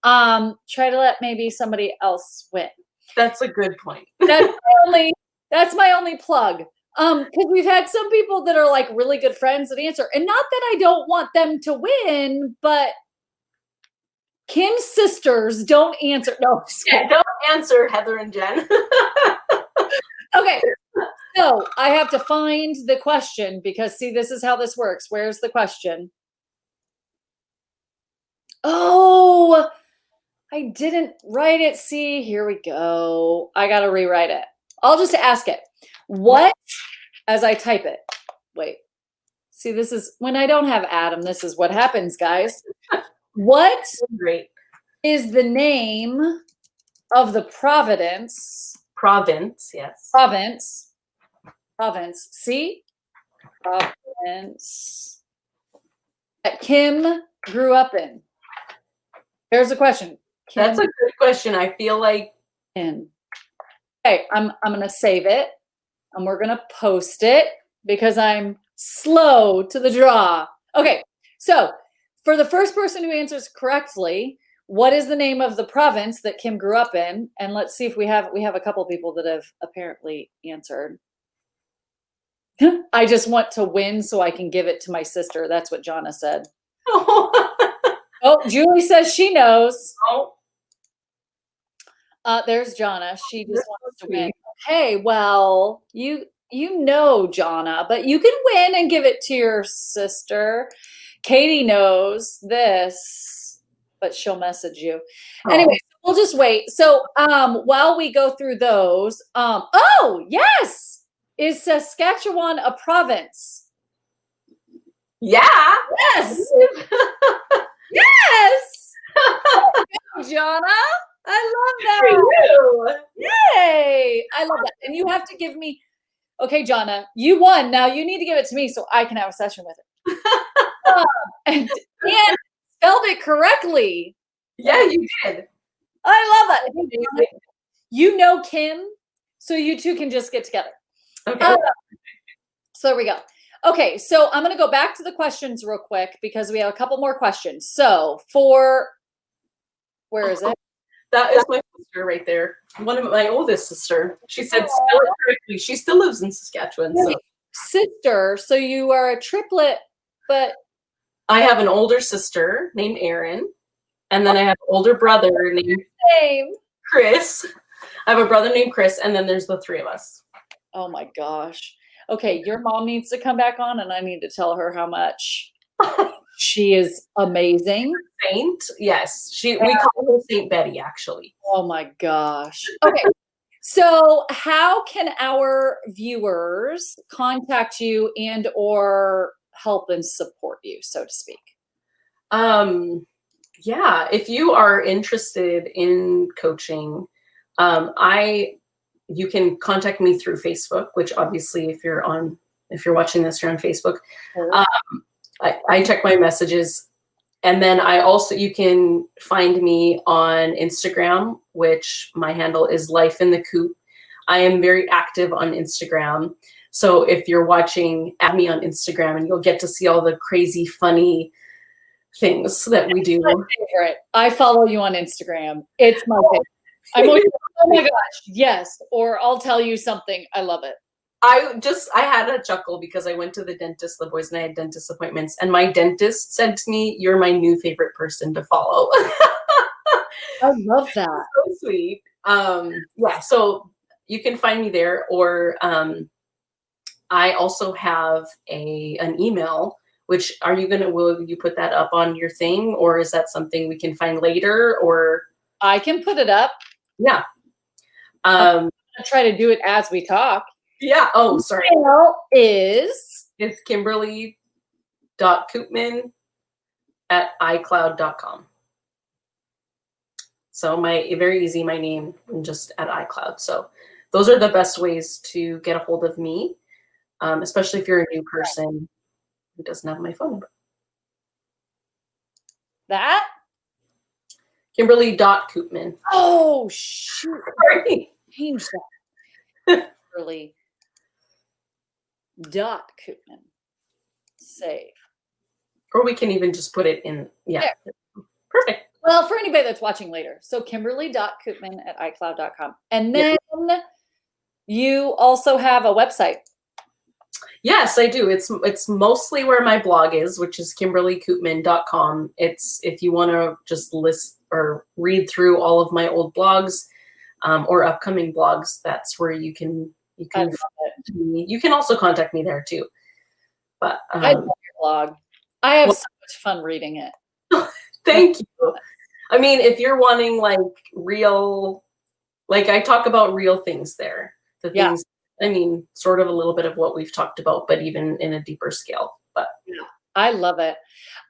try to let maybe somebody else win. That's a good point. That's my only plug. Because we've had some people that are like really good friends that answer, and not that I don't want them to win, but Kim's sisters don't answer. No, don't answer, Heather and Jen. Okay, so I have to find the question because see, this is how this works. Where's the question? Oh, I didn't write it. See, here we go. I got to rewrite it. I'll just ask it. What? As I type it. Wait. See, this is when I don't have Adam. This is what happens, guys. What is the name of the province? Yes. Province. See? Province that Kim grew up in. Here's the question. Kim, that's a good question. I feel like okay, I'm gonna save it and we're gonna post it because I'm slow to the draw. Okay, so for the first person who answers correctly, what is the name of the province that Kim grew up in? And let's see if we have a couple people that have apparently answered. I just want to win so I can give it to my sister. That's what Jonna said. Oh, Julie says she knows. There's Jonna. She just wants to win. Hey, well, you know Jonna, but you can win and give it to your sister. Katie knows this, but she'll message you. Anyway, we'll just wait. So while we go through those, oh, yes. Is Saskatchewan a province? Yeah. Yes. Yes. Jonna. I love that. Yay. I love that. And you have to give me, okay, Jonna, you won. Now you need to give it to me so I can have a session with it. And spelled it correctly. Yeah, you did. I love that. You know Kim, so you two can just get together. Okay. So there we go. Okay, so I'm going to go back to the questions real quick because we have a couple more questions. So where is it? That is my sister right there. One of my oldest sister. She said spell it correctly. She still lives in Saskatchewan. So. Sister, so you are a triplet, but I have an older sister named Erin, and then I have an older brother named Chris. I have a brother named Chris, and then there's the three of us. Oh my gosh. Okay, your mom needs to come back on, and I need to tell her how much she is amazing. Saint, yes. We call her Saint Betty, actually. Oh my gosh. Okay. So how can our viewers contact you and or help and support you, so to speak? Yeah, if you are interested in coaching, you can contact me through Facebook, which obviously if you're watching this, you're on Facebook. Sure. Um, I check my messages. And then you can find me on Instagram, which my handle is Life in the Coop. I am very active on Instagram. So if you're watching, add me on Instagram and you'll get to see all the crazy, funny things that we do. My favorite. I follow you on Instagram. It's my favorite. I'm always, oh my gosh, yes. Or I'll tell you something. I love it. I had a chuckle because I went to the dentist, the boys and I had dentist appointments, and my dentist said to me, "You're my new favorite person to follow." I love that. So sweet. Yeah, so you can find me there, or I also have an email. Which will you put that up on your thing, or is that something we can find later? Or I can put it up. Yeah. I'm gonna try to do it as we talk. Yeah. Oh, sorry. Email is It's Kimberly.Koopman@iCloud.com. So very easy, my name just at iCloud. So those are the best ways to get a hold of me, especially if you're a new person who doesn't have my phone number. that. Kimberly.Koopman. Oh shoot! Sorry. Change that. Kimberly. Koopman. Save. Or we can even just put it in. Yeah. There. Perfect. Well, for anybody that's watching later. So Kimberly.Koopman@iCloud.com. And then you also have a website. Yes, I do. It's mostly where my blog is, which is KimberlyKoopman.com. It's if you want to just list or read through all of my old blogs or upcoming blogs, that's where you can find me. You can also contact me there too. But I love your blog. I have so much fun reading it. Thank you. I mean, if you're wanting like real, like I talk about real things there. The things, I mean, sort of a little bit of what we've talked about, but even in a deeper scale. But I love it.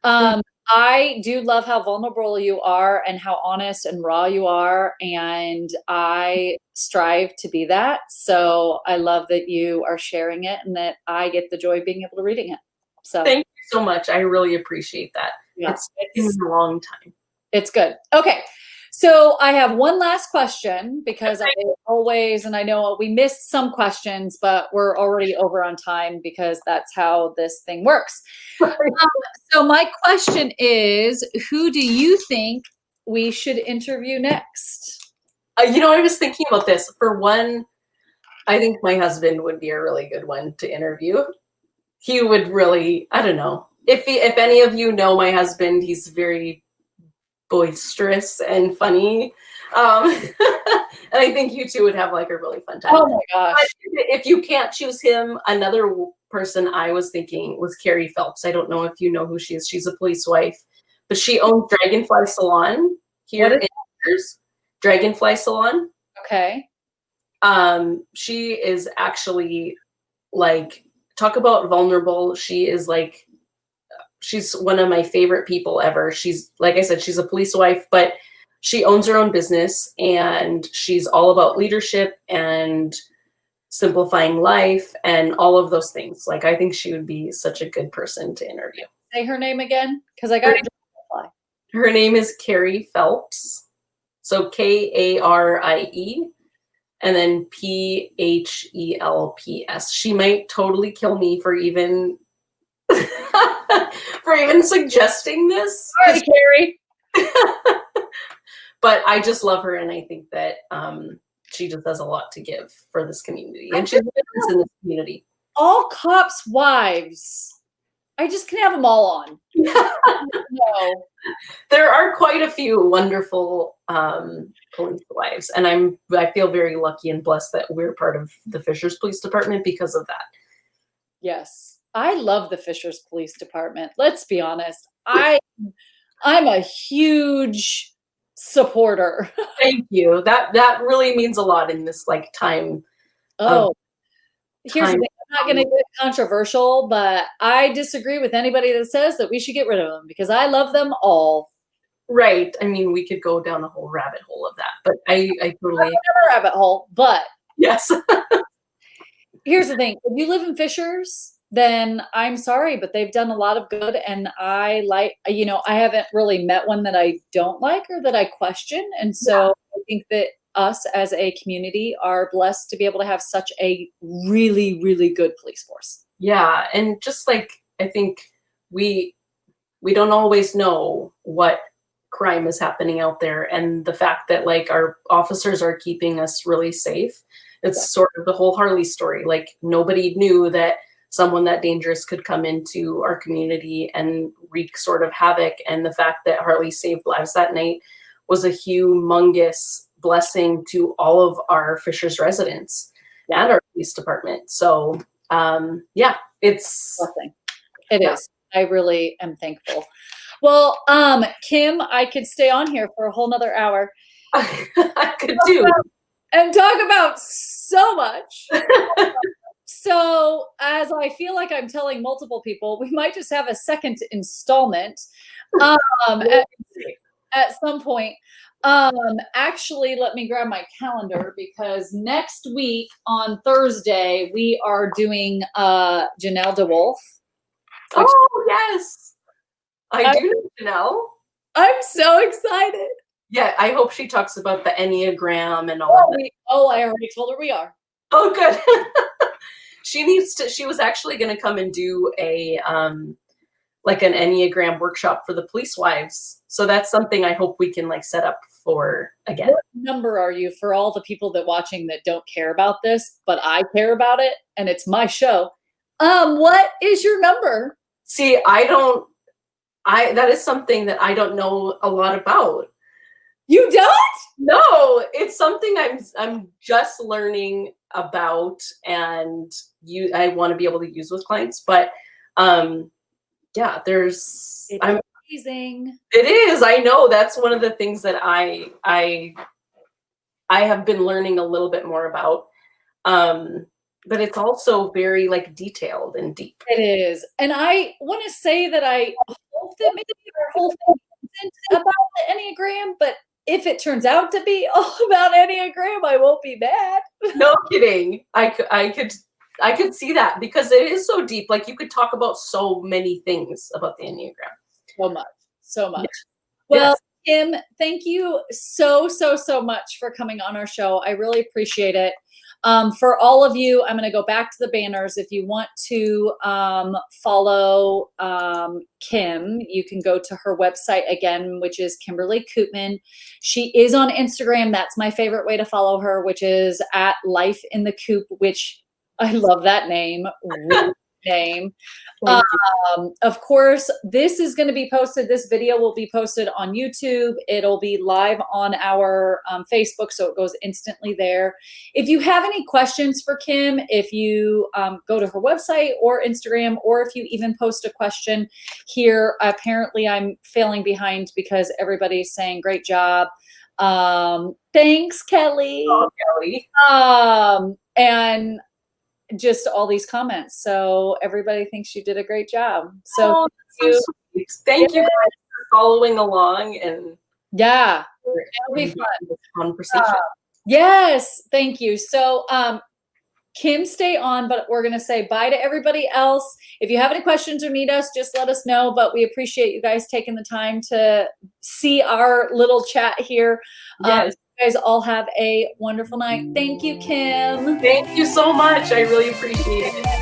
I do love how vulnerable you are and how honest and raw you are. And I strive to be that. So I love that you are sharing it and that I get the joy of being able to reading it. So thank you so much. I really appreciate that. Yeah, it's been a long time. It's good. Okay. So I have one last question because I always, and I know we missed some questions, but we're already over on time because that's how this thing works. So my question is, who do you think we should interview next? I was thinking about this. For one, I think my husband would be a really good one to interview. He would really, I don't know. If any of you know my husband, he's very boisterous and funny. And I think you two would have like a really fun time. Oh my gosh. But if you can't choose him, another person I was thinking was Carrie Phelps. I don't know if you know who she is. She's a police wife, but she owns Dragonfly Salon here in Rogers. Dragonfly Salon. Okay. She is actually like, talk about vulnerable. She's one of my favorite people ever. She's, like I said, she's a police wife, but she owns her own business and she's all about leadership and simplifying life and all of those things. Like, I think she would be such a good person to interview. Say her name again, because I got it. Her name is Carrie Phelps. So Karie and then Phelps. She might totally kill me for even suggesting this. Sorry, Carrie. But I just love her, and I think that she just has a lot to give for this community, and she's a business in this community. All cops' wives. I just can have them all on. No. There are quite a few wonderful police wives, and I feel very lucky and blessed that we're part of the Fishers Police Department because of that. Yes. I love the Fishers Police Department. Let's be honest. I'm a huge supporter. Thank you. That really means a lot in this like time. Here's the thing. I'm not going to get controversial, but I disagree with anybody that says that we should get rid of them because I love them all. Right. I mean, we could go down a whole rabbit hole of that, but I totally Another rabbit hole, but yes. here's the thing. If you live in Fishers, then I'm sorry, but they've done a lot of good. And I like, I haven't really met one that I don't like or that I question. And so I think that us as a community are blessed to be able to have such a really, really good police force. Yeah, and just like I think we we don't always know what crime is happening out there, and the fact that like our officers are keeping us really safe. It's sort of the whole Harley story. Like nobody knew that someone that dangerous could come into our community and wreak sort of havoc. And the fact that Harley saved lives that night was a humongous blessing to all of our Fishers residents and our police department. So yeah, it's Blessing. It is. I really am thankful. Well, Kim, I could stay on here for a whole nother hour. I could do. And talk about so much. So, as I feel like I'm telling multiple people, we might just have a second installment at some point. Actually, let me grab my calendar because next week on Thursday, we are doing Janelle DeWolf. Oh, yes. I do know Janelle. I'm so excited. Yeah, I hope she talks about the Enneagram and all of that. I already told her we are. Oh, good. She was actually going to come and do a like an Enneagram workshop for the police wives. So that's something I hope we can like set up for again. What number are you for all the people that watching that don't care about this, but I care about it and it's my show? What is your number? See, that is something that I don't know a lot about. You don't? No, it's something I'm just learning about, and I want to be able to use with clients. But yeah, It's amazing. It is. I know that's one of the things that I have been learning a little bit more about. But it's also very like detailed and deep. It is. And I want to say that I hope that maybe our whole thing isn't about the Enneagram, but if it turns out to be all about Enneagram, I won't be mad. No kidding. I could see that because it is so deep. Like you could talk about so many things about the Enneagram. So much. Yes. Well, Kim, thank you so much for coming on our show. I really appreciate it. For all of you, I'm going to go back to the banners. If you want to follow Kim, you can go to her website again, which is Kimberly Koopman. She is on Instagram. That's my favorite way to follow her, which is at Life in the Coop, which I love that name. Name. Of course, this is going to be posted. This video will be posted on YouTube. It'll be live on our Facebook, so it goes instantly there. If you have any questions for Kim, if you go to her website or Instagram, or if you even post a question here, apparently I'm failing behind because everybody's saying great job. Thanks, Kelly. Oh, Kelly. And just all these comments. So everybody thinks you did a great job. So thank you guys for following along, and yeah, it'll be fun. Conversation. Yes, thank you. So Kim, stay on, but we're gonna say bye to everybody else. If you have any questions or need us, just let us know. But we appreciate you guys taking the time to see our little chat here. Yes. You guys all have a wonderful night. Thank you, Kim. Thank you so much. I really appreciate it.